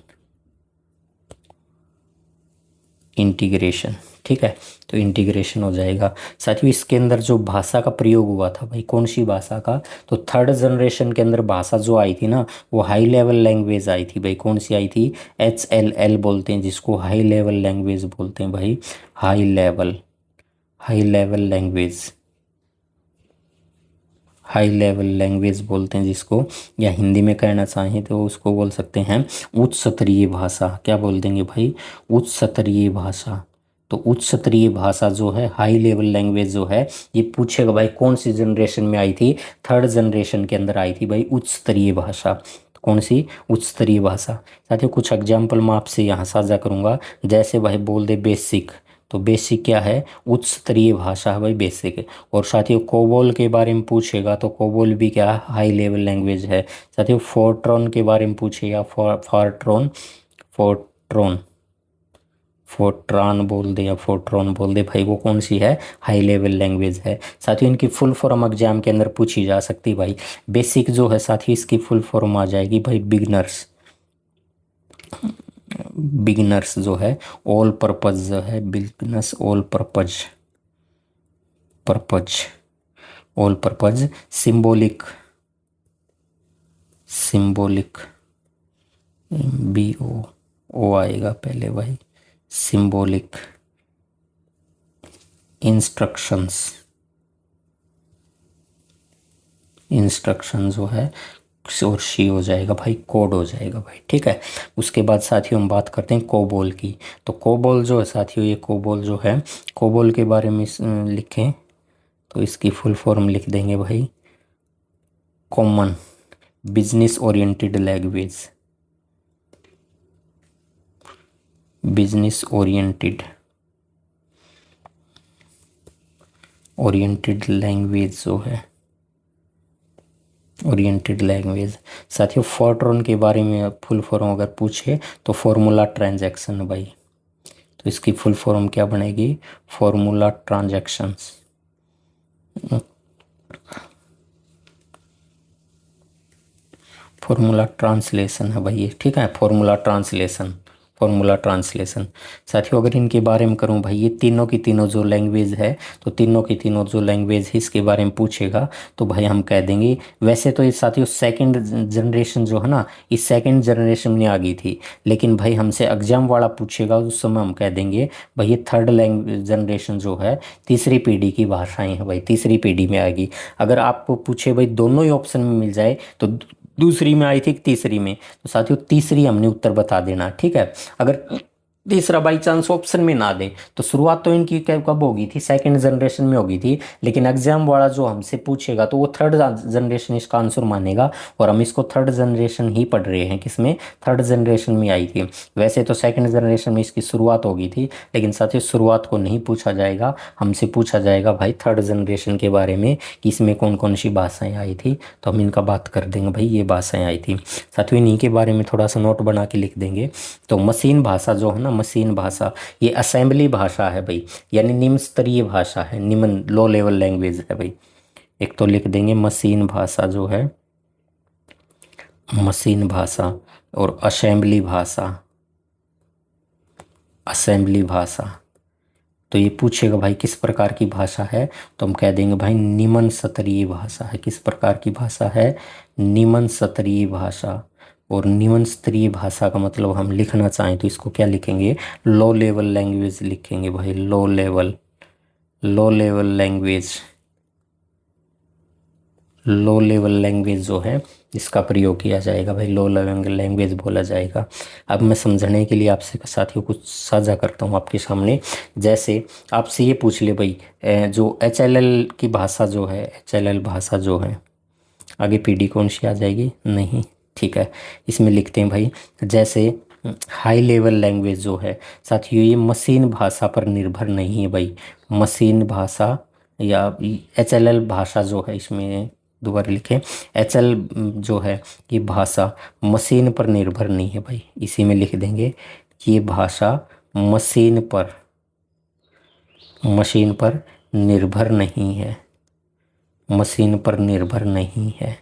integration. ठीक है। तो इंटीग्रेशन हो जाएगा। साथियों इसके अंदर जो भाषा का प्रयोग हुआ था भाई, कौन सी भाषा का, तो थर्ड जनरेशन के अंदर भाषा जो आई थी ना वो हाई लेवल लैंग्वेज आई थी भाई। कौन सी आई थी? HLL बोलते हैं जिसको, हाई लेवल लैंग्वेज बोलते हैं भाई। High level, high level language, high level language बोलते हैं जिसको, या हिंदी में कहना चाहें तो उसको बोल सकते हैं उच्च स्तरीय भाषा। क्या बोल देंगे भाई? उच्च स्तरीय भाषा। तो उच्च स्तरीय भाषा जो है, हाई लेवल लैंग्वेज जो है, ये पूछेगा भाई कौन सी जनरेशन में आई थी? थर्ड जनरेशन के अंदर आई थी भाई उच्च स्तरीय भाषा। तो कौन सी? उच्च स्तरीय भाषा। साथियों कुछ एग्जाम्पल मैं आपसे यहाँ साझा करूँगा। जैसे भाई बोल दे बेसिक, तो बेसिक क्या है? उच्च स्तरीय भाषा है भाई बेसिक। और साथियों कोबोल के बारे में पूछेगा तो कोबोल भी क्या है? हाई लेवल लैंग्वेज है। साथियों फोर्ट्रॉन के बारे में पूछेगा, फोर्ट्रॉन, फोर्ट्रॉन, फोर्ट्रॉन बोल दे या फोर्ट्रॉन बोल दे भाई, वो कौन सी है? हाई लेवल लैंग्वेज है। साथियों इनकी फुल फॉर्म एग्जाम के अंदर पूछी जा सकती है भाई। बेसिक जो है साथियों इसकी फुल फॉर्म आ जाएगी भाई बिगनर्स, बिगनर्स जो है। ऑल पर्पज जो है beginners, all purpose, purpose, all purpose. Symbolic, symbolic, BO आएगा पहले भाई, सिंबॉलिक। इंस्ट्रक्शंस, इंस्ट्रक्शन जो है और सी हो जाएगा भाई, कोड हो जाएगा भाई। ठीक है। उसके बाद साथियों हम बात करते हैं कोबोल की। तो कोबोल जो है साथियों, ये कोबोल जो है, कोबोल के बारे में लिखें तो इसकी फुल फॉर्म लिख देंगे भाई common business oriented language, business oriented, oriented language जो है, ओरिएंटेड लैंग्वेज। साथियों फोर्ट्रॉन के बारे में फुल फॉर्म अगर पूछे तो फॉर्मूला ट्रांजैक्शन भाई। तो इसकी फुल फॉर्म क्या बनेगी? फॉर्मूला ट्रांजैक्शंस, फॉर्मूला ट्रांसलेशन है भाई ये। ठीक है। Formula translation, formula translation. साथियों अगर इनके बारे में करूं भाई, ये तीनों की तीनों जो लैंग्वेज है, तो तीनों की तीनों जो लैंग्वेज है इसके बारे में पूछेगा तो भाई हम कह देंगे। वैसे तो ये साथियों सेकंड जनरेशन जो है ना, इस सेकंड जनरेशन में आ गई थी, लेकिन भाई हमसे एग्जाम वाला पूछेगा उस समय हम कह देंगे भाई ये थर्ड जनरेशन जो है, तीसरी पीढ़ी की भाषाएं हैं भाई, तीसरी पीढ़ी में आएगी। अगर आपको पूछे भाई दोनों ही ऑप्शन में मिल जाए तो दूसरी में आई थी कि तीसरी में, तो साथियों तीसरी हमने उत्तर बता देना। ठीक है। अगर तीसरा बाई चांस ऑप्शन में ना दे तो शुरुआत तो इनकी कब होगी थी? सेकंड जनरेशन में होगी थी, लेकिन एग्जाम वाला जो हमसे पूछेगा तो वो थर्ड जनरेशन इसका आंसर मानेगा और हम इसको थर्ड जनरेशन ही पढ़ रहे हैं। किसमें? थर्ड जनरेशन में आई थी। वैसे तो सेकंड जनरेशन में इसकी शुरुआत होगी थी, लेकिन साथियों शुरुआत को नहीं पूछा जाएगा, हमसे पूछा जाएगा भाई थर्ड जनरेशन के बारे में कि इसमें कौन कौन सी भाषाएँ आई थी। तो हम इनका बात कर देंगे भाई ये भाषाएँ आई थी। साथियों इन्हीं के बारे में थोड़ा सा नोट बना के लिख देंगे। तो मशीन भाषा जो है ना, मशीन भाषा, ये असेंबली भाषा है भाई, यानी निम्न स्तरीय भाषा है, निम्न लो लेवल लैंग्वेज है भाई। एक तो लिख देंगे मशीन भाषा जो है, मशीन भाषा, और असेंबली भाषा, असेंबली भाषा। तो ये पूछेगा भाई किस प्रकार की भाषा है, तो हम कह देंगे भाई निम्न स्तरीय भाषा है। किस प्रकार की भाषा है? निम्न स्तरीय भाषा। और निम्न स्तरीय भाषा का मतलब हम लिखना चाहें तो इसको क्या लिखेंगे? लो लेवल लैंग्वेज लिखेंगे भाई, low level, low level language. Low level language जो है इसका प्रयोग किया जाएगा भाई, लो लेवल लैंग्वेज बोला जाएगा। अब मैं समझने के लिए आपसे साथियों कुछ साझा करता हूँ आपके सामने। जैसे आपसे ये पूछ ले भाई, जो HLL की भाषा जो है, HLL भाषा जो है, आगे PD कौन सी आ जाएगी? नहीं, ठीक है। इसमें लिखते हैं भाई, जैसे हाई लेवल लैंग्वेज जो है साथियों, ये मशीन भाषा पर निर्भर नहीं है भाई। मशीन भाषा या HLL भाषा जो है, इसमें दोबारा लिखें, HL जो है ये भाषा मशीन पर निर्भर नहीं है भाई। इसी में लिख देंगे ये भाषा मशीन पर, मशीन पर निर्भर नहीं है, मशीन पर निर्भर नहीं है,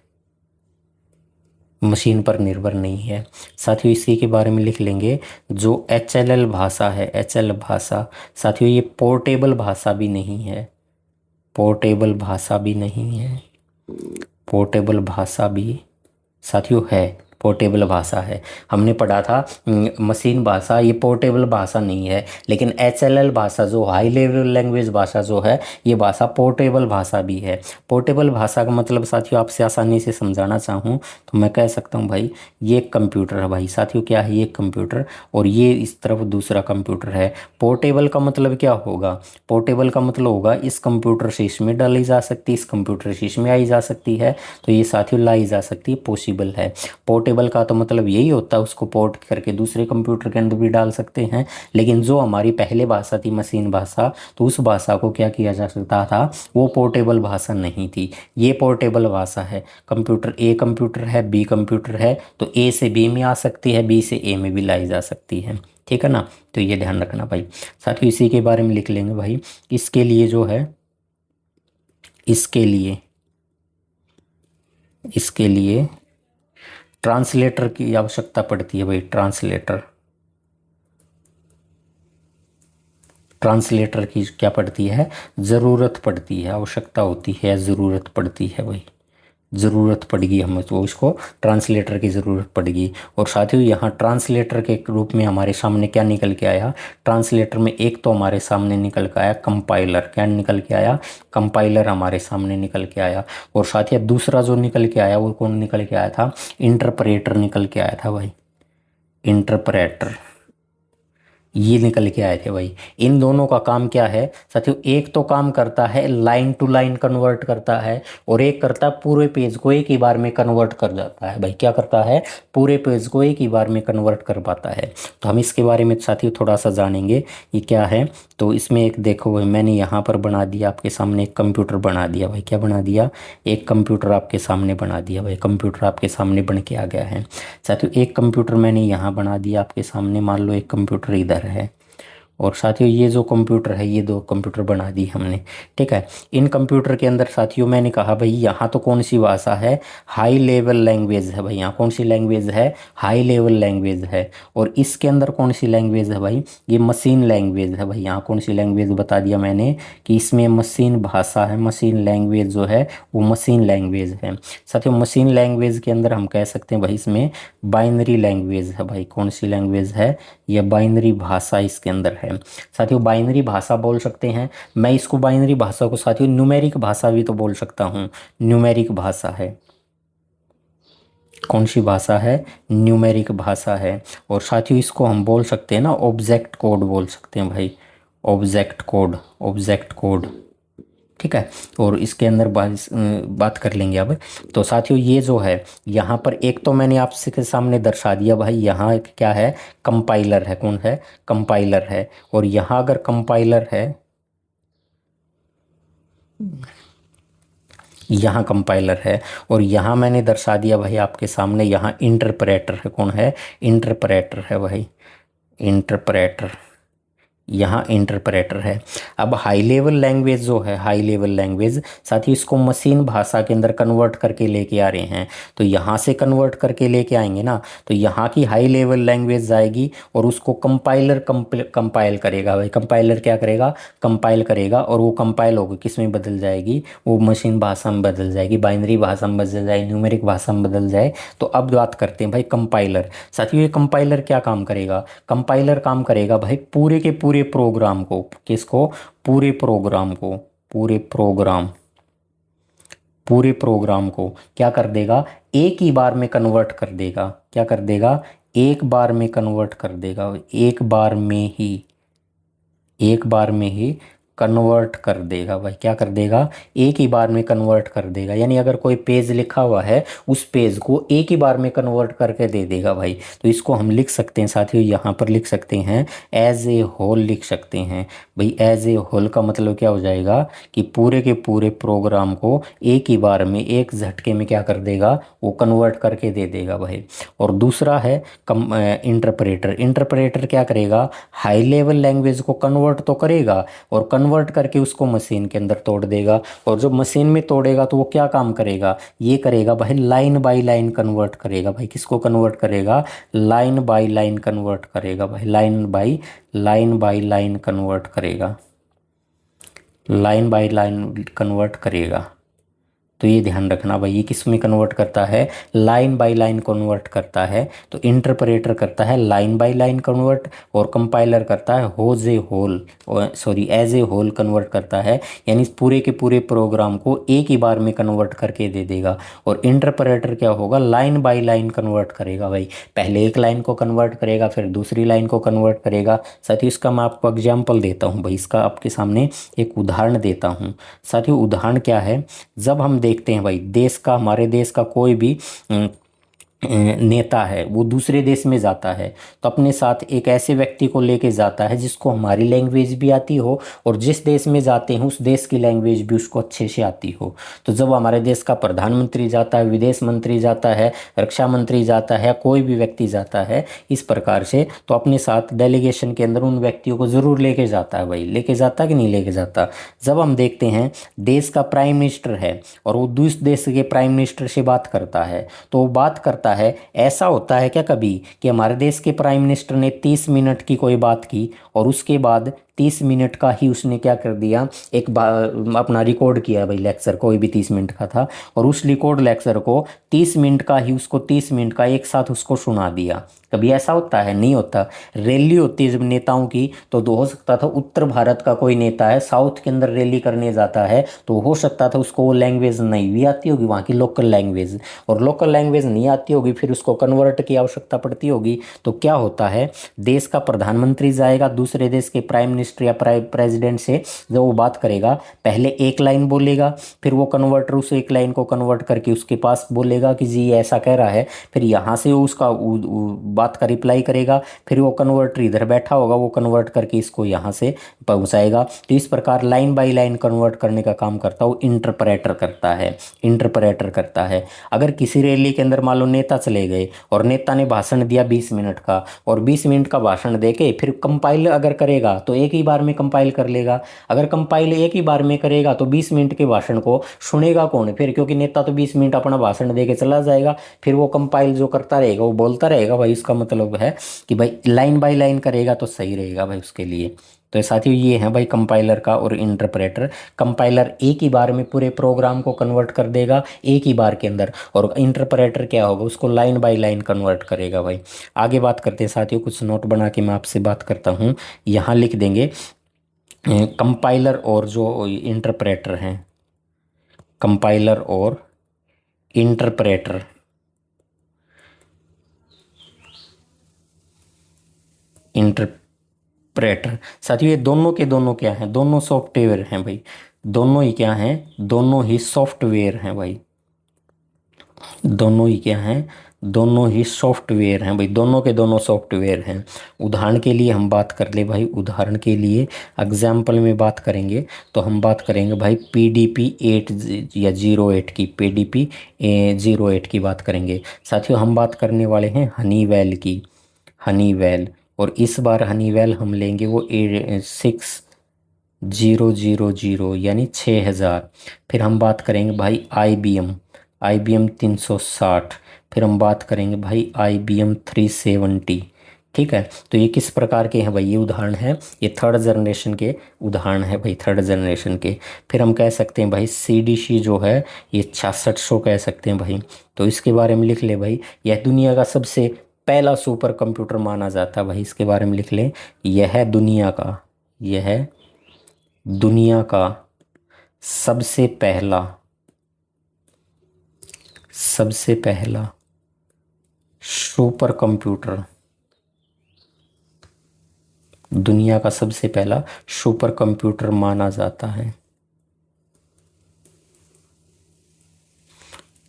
मशीन पर निर्भर नहीं है। साथियों इसी के बारे में लिख लेंगे, जो HLL भाषा है, HL भाषा साथियों ये पोर्टेबल भाषा भी नहीं है, पोर्टेबल भाषा भी नहीं है, पोर्टेबल भाषा भी साथियों है, पोर्टेबल भाषा है। हमने पढ़ा था मशीन भाषा ये पोर्टेबल भाषा नहीं है, लेकिन HLL भाषा जो हाई लेवल लैंग्वेज भाषा जो है, ये भाषा पोर्टेबल भाषा भी है। पोर्टेबल भाषा का मतलब साथियों आपसे आसानी से समझाना चाहूँ तो मैं कह सकता हूँ भाई, ये एक कंप्यूटर है भाई साथियों, क्या है ये कंप्यूटर, और ये इस तरफ दूसरा कंप्यूटर है। पोर्टेबल का मतलब क्या होगा? पोर्टेबल का मतलब होगा इस कंप्यूटर से इसमें डाली जा सकती है, इस कंप्यूटर से इसमें आई जा सकती है, तो ये साथियों लाई जा सकती है, पॉसिबल है। पोर्टेबल का तो मतलब यही होता है, उसको पोर्ट करके दूसरे कंप्यूटर के अंदर भी डाल सकते हैं। लेकिन जो हमारी पहले भाषा थी मशीन भाषा, तो उस भाषा को क्या किया जा सकता था? वो पोर्टेबल भाषा नहीं थी, ये पोर्टेबल भाषा है। कंप्यूटर A कंप्यूटर है, B कंप्यूटर है, तो A से B में आ सकती है, B से A में भी लाई जा सकती है, ठीक है ना। तो ये ध्यान रखना भाई। साथ ही इसी के बारे में लिख लेंगे भाई, इसके लिए जो है, इसके लिए, इसके लिए ट्रांसलेटर की आवश्यकता पड़ती है भाई, ट्रांसलेटर, ट्रांसलेटर की क्या पड़ती है? ज़रूरत पड़ती है, आवश्यकता होती है, ज़रूरत पड़ती है भाई, ज़रूरत पड़ेगी हमें, तो इसको ट्रांसलेटर की ज़रूरत पड़ेगी। और साथियों यहाँ ट्रांसलेटर के रूप में हमारे सामने क्या निकल के आया? ट्रांसलेटर में एक तो हमारे सामने निकल के आया कंपाइलर, क्या निकल के आया? कंपाइलर हमारे सामने निकल के आया। और साथियों दूसरा जो निकल के आया वो कौन निकल के आया था? इंटरप्रेटर निकल के आया था भाई, इंटरप्रेटर, ये निकल के आए थे भाई। इन दोनों का काम क्या है साथियों? एक तो काम करता है लाइन टू लाइन कन्वर्ट करता है, और एक करता है पूरे पेज को एक ही बार में कन्वर्ट कर जाता है भाई। क्या करता है? पूरे पेज को एक ही बार में कन्वर्ट कर पाता है। तो हम इसके बारे में साथियों थोड़ा सा जानेंगे ये क्या है। तो इसमें एक देखो भाई, मैंने यहाँ पर बना दिया आपके सामने एक कंप्यूटर बना दिया भाई। क्या बना दिया? एक कंप्यूटर आपके सामने बना दिया भाई। कंप्यूटर आपके सामने बन के आ गया है साथियों। एक कंप्यूटर मैंने यहाँ बना दिया आपके सामने, मान लो एक कंप्यूटर इधर है, और साथियों ये जो कंप्यूटर है, ये दो कंप्यूटर बना दी हमने, ठीक है। इन कंप्यूटर के अंदर साथियों मैंने कहा भाई यहाँ तो कौन सी भाषा है? हाई लेवल लैंग्वेज है भाई। यहाँ कौन सी लैंग्वेज है? हाई लेवल लैंग्वेज है। और इसके अंदर कौन सी लैंग्वेज है भाई? ये मशीन लैंग्वेज है भाई। यहाँ कौन सी लैंग्वेज बता दिया मैंने कि इसमें मशीन भाषा है, मशीन लैंग्वेज जो है वो मशीन लैंग्वेज है साथियों। मशीन लैंग्वेज के अंदर हम कह सकते हैं भाई इसमें बाइनरी लैंग्वेज है भाई। कौन सी लैंग्वेज है? यह बाइनरी भाषा इसके अंदर है साथियों। बाइनरी भाषा बोल सकते हैं, मैं इसको बाइनरी भाषा को साथियों न्यूमेरिक भाषा भी तो बोल सकता हूँ। न्यूमेरिक भाषा है, कौन सी भाषा है? न्यूमेरिक भाषा है। और साथियों इसको हम बोल सकते हैं ना ऑब्जेक्ट कोड बोल सकते हैं भाई, ऑब्जेक्ट कोड, ऑब्जेक्ट कोड, ठीक है। और इसके अंदर बात कर लेंगे अब। तो साथियों ये जो है यहाँ पर एक तो मैंने आपसे के सामने दर्शा दिया भाई, यहाँ क्या है? कंपाइलर है। कौन है? कंपाइलर है। और यहाँ अगर कंपाइलर है, यहाँ कंपाइलर है, और यहाँ मैंने दर्शा दिया भाई आपके सामने, यहाँ इंटरप्रेटर है। कौन है? इंटरप्रेटर है भाई, इंटरप्रेटर, यहाँ इंटरप्रेटर है। अब हाई लेवल लैंग्वेज जो है, हाई लेवल लैंग्वेज साथ ही इसको मशीन भाषा के अंदर कन्वर्ट करके लेके आ रहे हैं। तो यहाँ से कन्वर्ट करके लेके आएंगे ना, तो यहाँ की हाई लेवल लैंग्वेज जाएगी और उसको कंपाइलर कंपाइल करेगा भाई। कंपाइलर क्या करेगा, कंपाइल करेगा, और वो कंपाइल होगी किस में बदल जाएगी, वो मशीन भाषा में बदल जाएगी, बाइनरी भाषा में बदल जाए, न्यूमेरिक भाषा में बदल जाए। तो अब बात करते हैं भाई कंपाइलर। साथियों ये कंपाइलर क्या काम करेगा, कंपाइलर काम करेगा भाई पूरे के पूरे प्रोग्राम को, किसको, पूरे प्रोग्राम को, पूरे प्रोग्राम को क्या कर देगा, एक ही बार में कन्वर्ट कर देगा। क्या कर देगा, एक बार में कन्वर्ट कर देगा, एक बार में ही कन्वर्ट कर देगा भाई। क्या कर देगा, एक ही बार में कन्वर्ट कर देगा। यानी अगर कोई पेज लिखा हुआ है, उस पेज को एक ही बार में कन्वर्ट करके दे देगा भाई। तो इसको हम लिख सकते हैं साथियों, यहाँ पर लिख सकते हैं एज ए होल लिख सकते हैं भाई। एज ए होल का मतलब क्या हो जाएगा कि पूरे के पूरे प्रोग्राम को एक ही बार में, एक झटके में क्या कर देगा, वो कन्वर्ट करके दे देगा भाई। और दूसरा है इंटरप्रेटर। इंटरप्रेटर क्या करेगा, हाई लेवल लैंग्वेज को कन्वर्ट तो करेगा, और कन्वर्ट करके उसको मशीन के अंदर तोड़ देगा। और जब मशीन में तोड़ेगा तो वो क्या काम करेगा, ये करेगा भाई लाइन बाय लाइन कन्वर्ट करेगा भाई। किसको कन्वर्ट करेगा, लाइन बाय लाइन कन्वर्ट करेगा भाई। लाइन बाय लाइन कन्वर्ट करेगा, लाइन बाय लाइन कन्वर्ट करेगा। तो ये ध्यान रखना भाई, ये किस में कन्वर्ट करता है, लाइन बाय लाइन कन्वर्ट करता है। तो इंटरप्रेटर करता है लाइन बाय लाइन कन्वर्ट, और कंपाइलर करता है whose a whole, sorry as a whole convert करता है। यानी पूरे के पूरे प्रोग्राम को एक ही बार में कन्वर्ट करके दे देगा। और इंटरप्रेटर क्या होगा, लाइन बाय लाइन कन्वर्ट करेगा भाई। पहले एक लाइन को कन्वर्ट करेगा, फिर दूसरी लाइन को कन्वर्ट करेगा। साथ ही इसका मैं आपको एग्जाम्पल देता हूँ भाई, इसका आपके सामने एक उदाहरण देता हूँ। साथियों उदाहरण क्या है, जब हम देखते हैं भाई देश का, हमारे देश का कोई भी नेता है, वो दूसरे देश में जाता है, तो अपने साथ एक ऐसे व्यक्ति को लेके जाता है जिसको हमारी लैंग्वेज भी आती हो, और जिस देश में जाते हैं उस देश की लैंग्वेज भी उसको अच्छे से आती हो। तो जब हमारे देश का प्रधानमंत्री जाता है, विदेश मंत्री जाता है, रक्षा मंत्री जाता है, कोई भी व्यक्ति जाता है इस प्रकार से, तो अपने साथ डेलीगेशन के अंदर उन व्यक्तियों को ज़रूर लेके जाता है भाई। लेके जाता कि नहीं लेके जाता। जब हम देखते हैं देश का प्राइम मिनिस्टर है और वो दूसरे देश के प्राइम मिनिस्टर से बात करता है, तो वो बात करता है, ऐसा होता है क्या कभी कि हमारे देश के प्राइम मिनिस्टर ने 30 मिनट की कोई बात की, और उसके बाद 30 मिनट का ही उसने क्या कर दिया, एक अपना रिकॉर्ड किया भाई लेक्चर, कोई भी 30 मिनट का था, और उस रिकॉर्ड लेक्चर को 30 मिनट का ही उसको 30 मिनट का एक साथ उसको सुना दिया। कभी ऐसा होता है, नहीं होता। रैली होती है जब नेताओं की, तो हो सकता था उत्तर भारत का कोई नेता है, साउथ के अंदर रैली करने जाता है, तो हो सकता था उसको वो लैंग्वेज नहीं भी आती होगी, वहाँ की लोकल लैंग्वेज, और लोकल लैंग्वेज नहीं आती होगी, फिर उसको कन्वर्ट की आवश्यकता पड़ती होगी। तो क्या होता है, देश का प्रधानमंत्री जाएगा दूसरे देश के प्राइम मिनिस्टर या प्रेसिडेंट से, जब वो बात करेगा पहले एक लाइन बोलेगा, फिर वो कन्वर्टर उस एक लाइन को कन्वर्ट करके उसके पास बोलेगा कि जी ऐसा कह रहा है, फिर यहाँ से वो उसका बात का रिप्लाई करेगा, फिर वो कन्वर्टर इधर बैठा होगा, वो कन्वर्ट करके इसको यहाँ से पहुँचाएगा। तो इस प्रकार लाइन बाय लाइन कन्वर्ट करने का काम करता वो इंटरप्रेटर करता है, इंटरप्रेटर करता है। अगर किसी रैली के अंदर मान लो नेता चले गए और नेता ने भाषण दिया 20 मिनट का, और 20 मिनट का भाषण देके फिर कंपाइल अगर करेगा तो एक ही बार में कंपाइल कर लेगा। अगर कंपाइल एक ही बार में करेगा तो 20 मिनट के भाषण को सुनेगा कौन फिर, क्योंकि नेता तो 20 मिनट अपना भाषण दे के चला जाएगा, फिर वो कंपाइल जो करता रहेगा वो बोलता रहेगा भाई। इसका मतलब है कि भाई लाइन बाय लाइन करेगा तो सही रहेगा भाई उसके लिए। तो साथियों ये है भाई कंपाइलर का और इंटरप्रेटर। कंपाइलर एक ही बार में पूरे प्रोग्राम को कन्वर्ट कर देगा एक ही बार के अंदर, और इंटरप्रेटर क्या होगा, उसको लाइन बाय लाइन कन्वर्ट करेगा भाई। आगे बात करते हैं साथियों, कुछ नोट बना के मैं आपसे बात करता हूँ। यहाँ लिख देंगे कंपाइलर और जो इंटरप्रेटर हैं, कंपाइलर और इंटरप्रेटर, इंटरप्रेटर साथियों ये दोनों के दोनों क्या हैं, दोनों सॉफ्टवेयर हैं भाई। दोनों ही क्या हैं, दोनों ही सॉफ्टवेयर हैं भाई। दोनों ही क्या हैं, दोनों ही सॉफ्टवेयर हैं भाई। दोनों के दोनों सॉफ्टवेयर हैं। उदाहरण के लिए हम बात कर ले भाई, उदाहरण के लिए एग्जाम्पल में बात करेंगे तो हम बात करेंगे भाई PDP 8 या 08 की, PDP 08 की बात करेंगे। साथियों हम बात करने वाले हैं हनीवेल की, हनीवेल और इस बार हनीवेल हम लेंगे वो 6000 यानी 6000। फिर हम बात करेंगे भाई आई बी एम 360। फिर हम बात करेंगे भाई IBM 370। ठीक है, तो ये किस प्रकार के हैं भाई, ये उदाहरण है, ये थर्ड जनरेशन के उदाहरण है भाई, थर्ड जनरेशन के। फिर हम कह सकते हैं भाई CDC जो है ये 6600 कह सकते हैं भाई। तो इसके बारे में लिख ले भाई, यह दुनिया का सबसे पहला सुपर कंप्यूटर माना जाता है भाई, इसके बारे में लिख ले। यह दुनिया का सबसे पहला सुपर कंप्यूटर, दुनिया का सबसे पहला सुपर कंप्यूटर माना जाता है,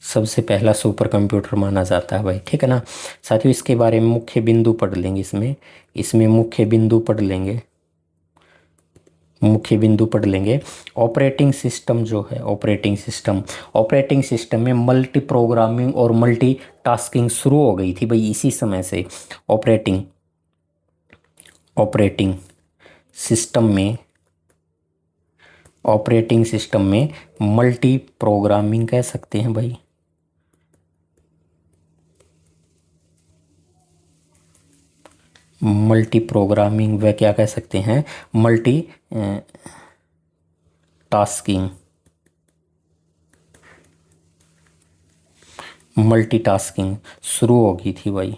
सबसे पहला सुपर कंप्यूटर माना जाता है भाई। ठीक है ना साथियों, इसके बारे में मुख्य बिंदु पढ़ लेंगे, इसमें मुख्य बिंदु पढ़ लेंगे, ऑपरेटिंग सिस्टम जो है, ऑपरेटिंग सिस्टम में मल्टी प्रोग्रामिंग और मल्टी टास्किंग शुरू हो गई थी भाई इसी समय से। ऑपरेटिंग सिस्टम में मल्टी प्रोग्रामिंग कह सकते हैं भाई, मल्टी प्रोग्रामिंग व क्या कह सकते हैं, मल्टीटास्किंग शुरू हो गई थी भाई।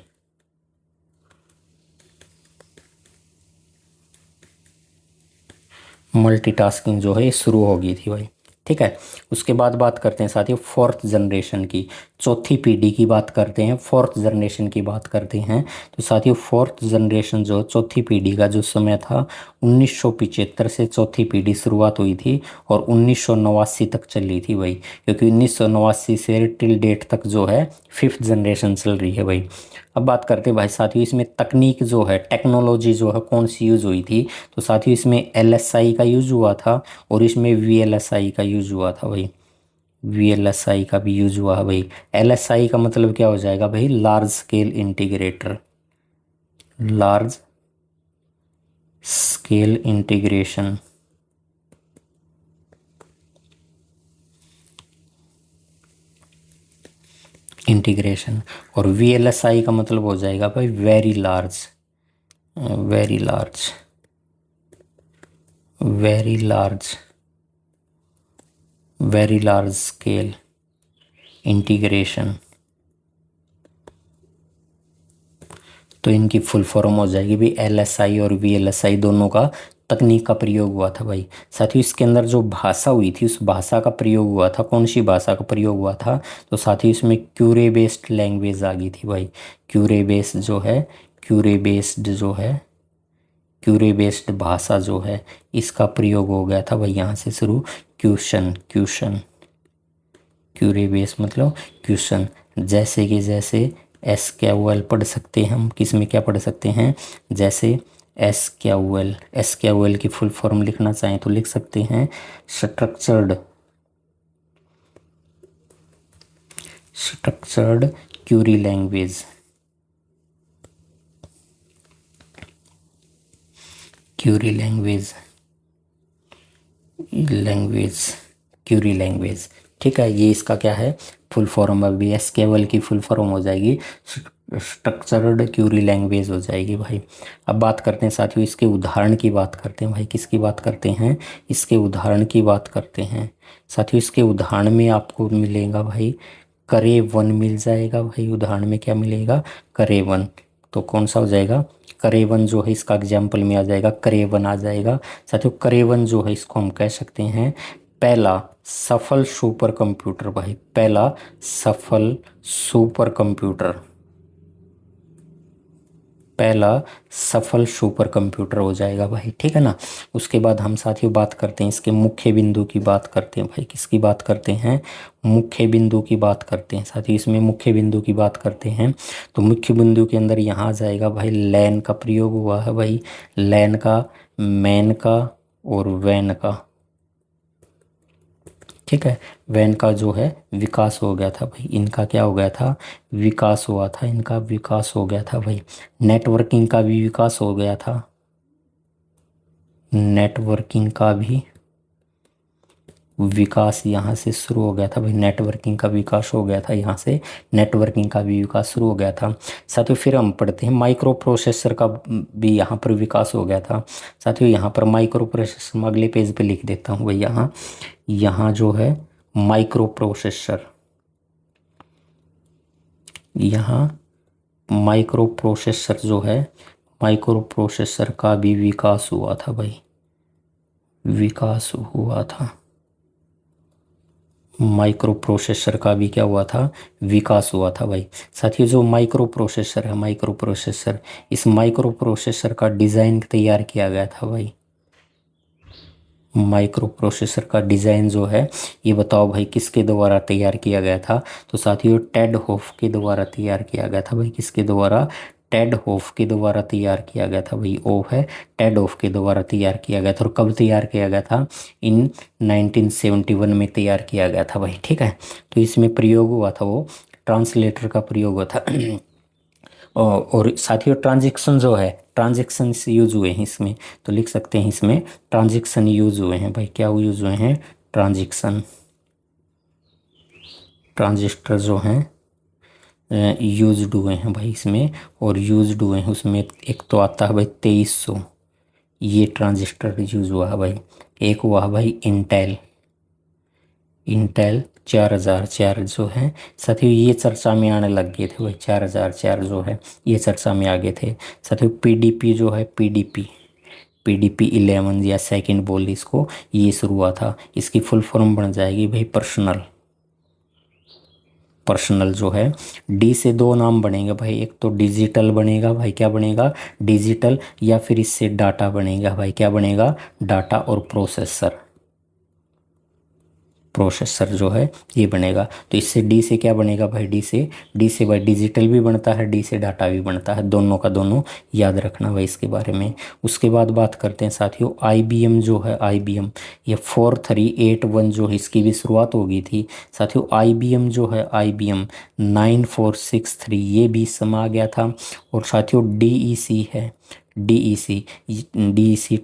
मल्टीटास्किंग जो है ये शुरू हो गई थी भाई। ठीक है, उसके बाद बात करते हैं साथियों फोर्थ जनरेशन की, चौथी पीढ़ी की बात करते हैं, फोर्थ जनरेशन की बात करते हैं। तो साथियों फोर्थ जनरेशन जो चौथी पीढ़ी का जो समय था 1975 से चौथी पीढ़ी शुरुआत हुई थी और 1989 तक चली थी भाई, क्योंकि 1989 से टिल डेट तक जो है फिफ्थ जनरेशन चल रही है भाई। अब बात करते हैं भाई साथियों इसमें तकनीक जो है, टेक्नोलॉजी जो है कौन सी यूज़ हुई थी। तो साथियों इसमें LSI का यूज़ हुआ था और इसमें VLSI का यूज़ हुआ था भाई, VLSI का भी यूज़ हुआ है भाई। LSI का मतलब क्या हो जाएगा भाई, large scale integrator, large scale integration. और VLSI का मतलब हो जाएगा भाई वेरी लार्ज स्केल इंटीग्रेशन। तो इनकी फुल फॉर्म हो जाएगी भी LSI और VLSI दोनों का तकनीक का प्रयोग हुआ था भाई। साथियों इसके अंदर जो भाषा हुई थी उस भाषा का प्रयोग हुआ था, कौन सी भाषा का प्रयोग हुआ था। तो साथियों इसमें क्यूरे बेस्ड लैंग्वेज आ गई थी भाई, क्यूरे बेस्ड भाषा जो है इसका प्रयोग हो गया था भाई यहाँ से शुरू। क्यूरे बेस्ड मतलब क्वेश्चन, जैसे कि SQL पढ़ सकते हैं हम, किस में क्या पढ़ सकते हैं, जैसे SQL की फुल फॉर्म लिखना चाहें तो लिख सकते हैं structured Curie language, Curie language. ठीक है, ये इसका क्या है फुल फॉर्म, अभी SQL की फुल फॉर्म हो जाएगी स्ट्रक्चर्ड क्यूरी लैंग्वेज हो जाएगी भाई। अब बात करते हैं साथियों इसके उदाहरण की बात करते हैं भाई, किसकी बात करते हैं, इसके उदाहरण की बात करते हैं साथियों। इसके उदाहरण में आपको मिलेगा भाई करे 1 मिल जाएगा भाई, उदाहरण में क्या मिलेगा, करे 1। तो कौन सा हो जाएगा, करे 1 जो है इसका एग्जाम्पल में आ जाएगा, करे 1 आ जाएगा साथियों। करे 1 जो है इसको हम कह सकते हैं पहला सफल सुपर कंप्यूटर भाई, पहला सफल सुपर कंप्यूटर हो जाएगा भाई। ठीक है ना, उसके बाद हम साथियों बात करते हैं इसके मुख्य बिंदु की बात करते हैं भाई, किसकी बात करते हैं, मुख्य बिंदु की बात करते हैं साथियों। इसमें मुख्य बिंदु की बात करते हैं तो मुख्य बिंदु के अंदर यहाँ आ जाएगा भाई लैन का प्रयोग हुआ है भाई, लैन का, मैन का और वैन का, ठीक है। वैन का जो है विकास हो गया था भाई, इनका क्या हो गया था, विकास हुआ था, इनका विकास हो गया था भाई। नेटवर्किंग का भी विकास हो गया था, नेटवर्किंग का भी विकास यहाँ से शुरू हो गया था भाई, नेटवर्किंग का विकास हो गया था यहाँ से, नेटवर्किंग का भी विकास शुरू हो गया था। साथियों फिर हम पढ़ते हैं माइक्रो प्रोसेसर का भी यहाँ पर विकास हो गया था। साथियों यहाँ पर माइक्रो प्रोसेसर मैं अगले पेज पे लिख देता हूँ भाई, यहाँ यहाँ जो है माइक्रो प्रोसेसर, यहाँ माइक्रो प्रोसेसर जो है, माइक्रो प्रोसेसर का भी विकास हुआ था भाई, विकास हुआ था। माइक्रो प्रोसेसर का भी क्या हुआ था, विकास हुआ था भाई। साथियों जो माइक्रो प्रोसेसर है, माइक्रो प्रोसेसर, इस माइक्रो प्रोसेसर का डिज़ाइन तैयार किया गया था भाई। माइक्रो प्रोसेसर का डिज़ाइन जो है ये बताओ भाई किसके द्वारा तैयार किया गया था। तो साथियों टेड होफ के द्वारा तैयार किया गया था भाई, किसके द्वारा, टेड होफ के द्वारा तैयार किया गया था भाई। ओ है टेड होफ के द्वारा तैयार किया गया था। और कब तैयार किया गया था, इन 1971 में तैयार किया गया था भाई। ठीक है, तो इसमें प्रयोग हुआ था वो ट्रांसलेटर का प्रयोग हुआ था। और साथियों ट्रांजेक्शन जो है, ट्रांजेक्शन यूज हुए हैं इसमें, तो लिख सकते हैं इसमें ट्रांजेक्शन यूज हुए हैं भाई। क्या यूज हुए हैं, ट्रांजेक्शन, ट्रांजिस्टर जो हैं यूज्ड हुए हैं भाई इसमें। और यूज्ड हुए हैं उसमें एक तो आता है भाई 2300, ये ट्रांजिस्टर यूज हुआ है भाई। एक हुआ है भाई इंटेल, इंटेल 4004 जो है। साथियों ये चर्चा में आने लग गए थे भाई, 4004 जो है ये चर्चा में आ गए थे। साथियों पीडीपी जो है, पीडीपी, पीडीपी 11 या सेकंड बोल इसको, ये शुरू हुआ था। इसकी फुल फॉर्म बन जाएगी भाई पर्सनल, पर्सनल जो है। डी से दो नाम बनेंगे भाई, एक तो डिजिटल बनेगा भाई, क्या बनेगा, डिजिटल, या फिर इससे डाटा बनेगा भाई, क्या बनेगा, डाटा। और प्रोसेसर, प्रोसेसर जो है ये बनेगा। तो इससे डी से क्या बनेगा भाई, डी से भाई डिजिटल भी बनता है, डी से डाटा भी बनता है, दोनों का दोनों याद रखना भाई इसके बारे में। उसके बाद बात करते हैं साथियों आईबीएम जो है, आईबीएम ये 4381 जो है इसकी भी शुरुआत हो गई थी। साथियों आईबीएम जो है, आईबीएम 9463 ये भी समा आ गया था। और साथियों डीईसी है, डीईसी, डीईसी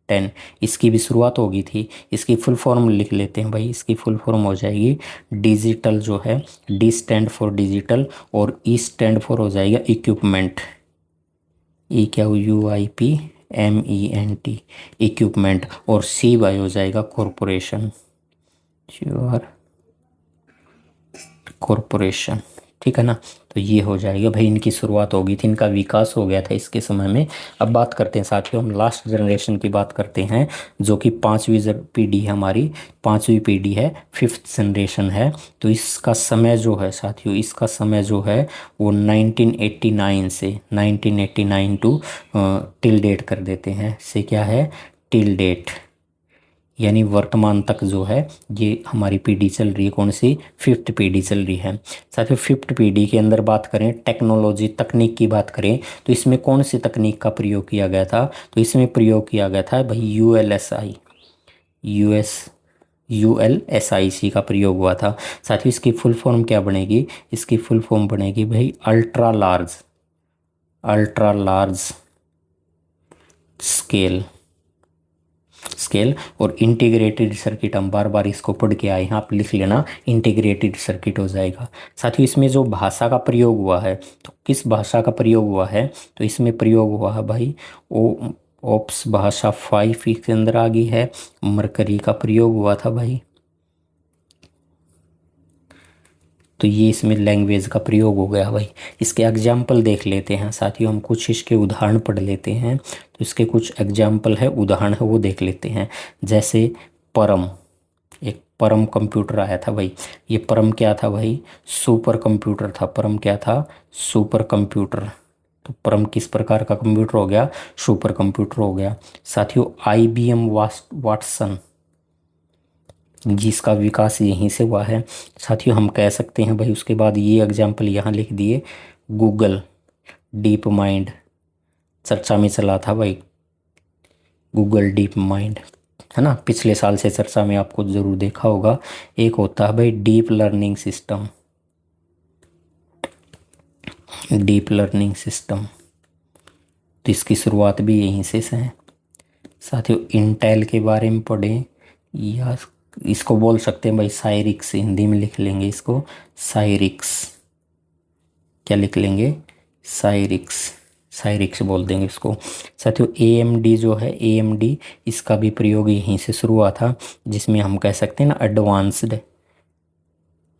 10 इसकी भी शुरुआत हो गई थी। इसकी फुल फॉर्म लिख लेते हैं भाई, इसकी फुल फॉर्म हो जाएगी डिजिटल जो है, डी स्टैंड फॉर डिजिटल, और ई स्टैंड फॉर हो जाएगा इक्विपमेंट, ई क्या हो, UIPMENT इक्विपमेंट। और सी वाई हो जाएगा कॉरपोरेशन, कॉरपोरेशन। ठीक है ना, तो ये हो जाएगा भाई, इनकी शुरुआत हो गई थी, इनका विकास हो गया था इसके समय में। अब बात करते हैं साथियों हम लास्ट जनरेशन की बात करते हैं, जो कि पाँचवीं पीढ़ी है हमारी, पाँचवीं पीढ़ी है, फिफ्थ जनरेशन है। तो इसका समय जो है साथियों, इसका समय जो है वो 1989 से 1989 टू टिल डेट कर देते हैं, से क्या है, टिल डेट, यानी वर्तमान तक जो है ये हमारी पीढ़ी चल रही है। कौन सी, फिफ्थ पीढ़ी चल रही है। साथियों फिफ्थ पीढ़ी के अंदर बात करें, टेक्नोलॉजी तकनीक की बात करें, तो इसमें कौन सी तकनीक का प्रयोग किया गया था, तो इसमें प्रयोग किया गया था भाई ULSI, ULSIC का प्रयोग हुआ था। साथियों इसकी फुल फॉर्म क्या बनेगी, इसकी फुल फॉर्म बनेगी भाई ultra large, ultra large scale, scale. और इंटीग्रेटेड सर्किट, हम बार बार इसको पढ़ के आए हैं, आप लिख लेना, इंटीग्रेटेड सर्किट हो जाएगा। साथियों इसमें जो भाषा का प्रयोग हुआ है, तो किस भाषा का प्रयोग हुआ है, तो इसमें प्रयोग हुआ है भाई ओप्स भाषा 5 के अंदर आ गई है, मरकरी का प्रयोग हुआ था भाई। तो ये इसमें लैंग्वेज का प्रयोग हो गया भाई। इसके एग्जाम्पल देख लेते हैं साथियों, हम कुछ इसके उदाहरण पढ़ लेते हैं। तो इसके कुछ एग्जाम्पल है, उदाहरण है, वो देख लेते हैं। जैसे परम, एक परम कंप्यूटर आया था भाई। ये परम क्या था भाई, सुपर कंप्यूटर था। परम क्या था, सुपर कंप्यूटर। तो परम किस प्रकार का कंप्यूटर हो गया, सुपर कंप्यूटर हो गया। साथियों IBM वाटसन, जिसका विकास यहीं से हुआ है। साथियों हम कह सकते हैं भाई, उसके बाद ये एग्जाम्पल यहाँ लिख दिए, गूगल डीप माइंड चर्चा में चला था भाई, गूगल डीप माइंड। है ना, पिछले साल से चर्चा में आपको ज़रूर देखा होगा। एक होता है भाई deep learning system, deep learning system, तो इसकी शुरुआत भी यहीं से है। साथियों इंटेल के बारे में पढ़ें, या इसको बोल सकते हैं भाई साइरिक्स, हिंदी में लिख लेंगे इसको साइरिक्स। क्या लिख लेंगे? साइरिक्स, साइरिक्स बोल देंगे इसको। साथियों AMD जो है, AMD इसका भी प्रयोग यहीं से शुरू हुआ था, जिसमें हम कह सकते हैं ना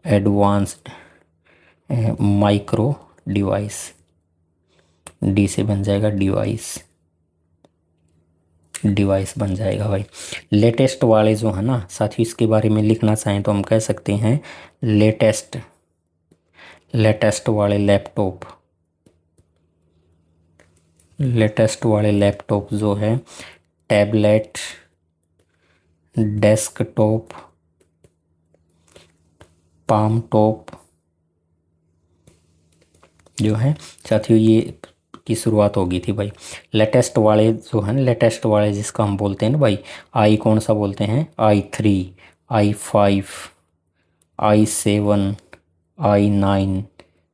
एडवांस्ड माइक्रो डिवाइस, डी से बन जाएगा डिवाइस, डिवाइस बन जाएगा भाई। लेटेस्ट वाले जो है ना साथियों, इसके बारे में लिखना चाहें तो हम कह सकते हैं लेटेस्ट वाले लैपटॉप, लेटेस्ट वाले लैपटॉप जो है टैबलेट, डेस्कटॉप, पाम टॉप जो है साथियों, ये की शुरुआत होगी थी भाई। लेटेस्ट वाले जो है ना, लेटेस्ट वाले जिसका हम बोलते हैं ना भाई, आई कौन सा बोलते हैं? i3, i5, i7, i9,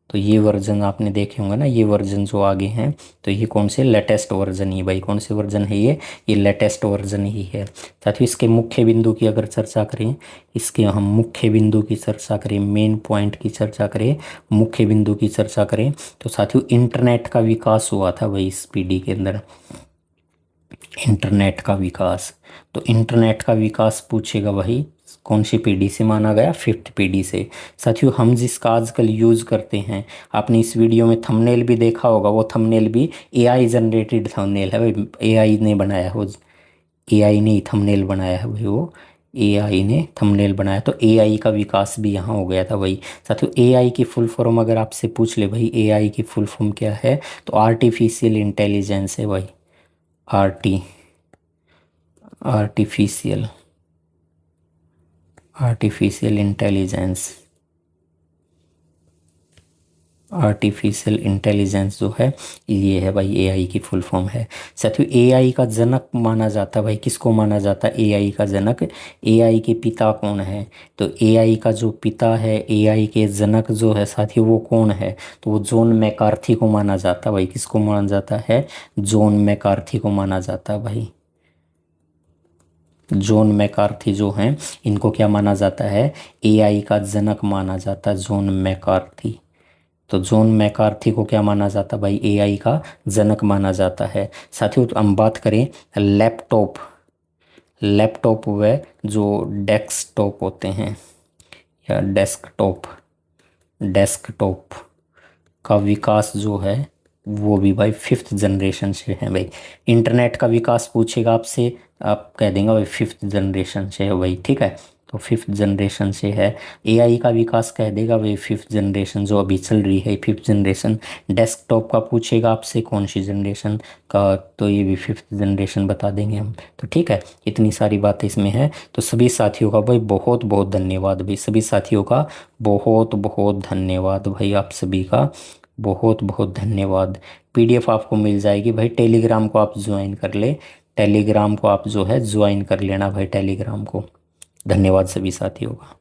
तो ये वर्जन आपने देखे होंगे ना, ये वर्जन जो आगे हैं, तो ये कौन से लेटेस्ट वर्जन ही भाई, कौन से वर्जन है ये लेटेस्ट वर्जन ही है। साथियों इसके मुख्य बिंदु की अगर चर्चा करें, इसके हम मुख्य बिंदु की चर्चा करें, मेन पॉइंट की चर्चा करें, मुख्य बिंदु की चर्चा करें, तो साथियों इंटरनेट का विकास हुआ था भाई इस पीढ़ी के अंदर, इंटरनेट का विकास। तो इंटरनेट का विकास पूछेगा भाई कौन सी पीढ़ी से माना गया? 5th पीढ़ी से। साथियों हम जिसका आजकल यूज़ करते हैं, आपने इस वीडियो में थंबनेल भी देखा होगा, वो थंबनेल भी AI जनरेटेड थंबनेल है भाई, AI ने बनाया, वो AI ने ही थंबनेल बनाया है भाई, वो AI ने थंबनेल बनाया। तो AI का विकास भी यहाँ हो गया था भाई। साथियों AI की फुल फॉर्म अगर आपसे पूछ ले भाई AI की फुल फॉर्म क्या है, तो आर्टिफिशियल इंटेलिजेंस है भाई, आर्टिफिशियल इंटेलिजेंस, आर्टिफिशियल इंटेलिजेंस जो है ये है भाई AI की फुल फॉर्म है। साथियों AI का जनक माना जाता है भाई, किसको माना जाता है AI का जनक? AI के पिता कौन है? तो AI का जो पिता है, AI के जनक जो है साथियों वो कौन है? तो वो जॉन मैकार्थी को माना जाता है भाई। किसको माना जाता है? जॉन मैकार्थी को माना जाता है भाई। जॉन मैकार्थी जो हैं इनको क्या माना जाता है? AI का जनक माना जाता है, जॉन मैकार्थी। तो जॉन मैकार्थी को क्या माना जाता है भाई? AI का जनक माना जाता है। साथियों तो हम बात करें लैपटॉप, लैपटॉप व जो डेस्कटॉप होते हैं, या डेस्कटॉप का विकास जो है वो भी भाई 5th जनरेशन से है भाई। इंटरनेट का विकास पूछेगा आपसे, आप कह देंगे भाई 5th जनरेशन से है भाई, ठीक है, तो 5th जनरेशन से है। AI का विकास कह देगा भाई 5th जनरेशन जो अभी चल रही है, 5th जनरेशन। डेस्कटॉप का पूछेगा आपसे कौन सी जनरेशन का, तो ये भी 5th जनरेशन बता देंगे हम। तो ठीक है, इतनी सारी बातें इसमें है। तो सभी साथियों का भाई बहुत बहुत धन्यवाद भाई, सभी साथियों का बहुत बहुत धन्यवाद भाई, आप सभी का बहुत बहुत धन्यवाद। PDF आपको मिल जाएगी भाई, टेलीग्राम को आप ज्वाइन कर ले, टेलीग्राम को आप जो है ज्वाइन कर लेना भाई, टेलीग्राम को। धन्यवाद सभी साथियों का।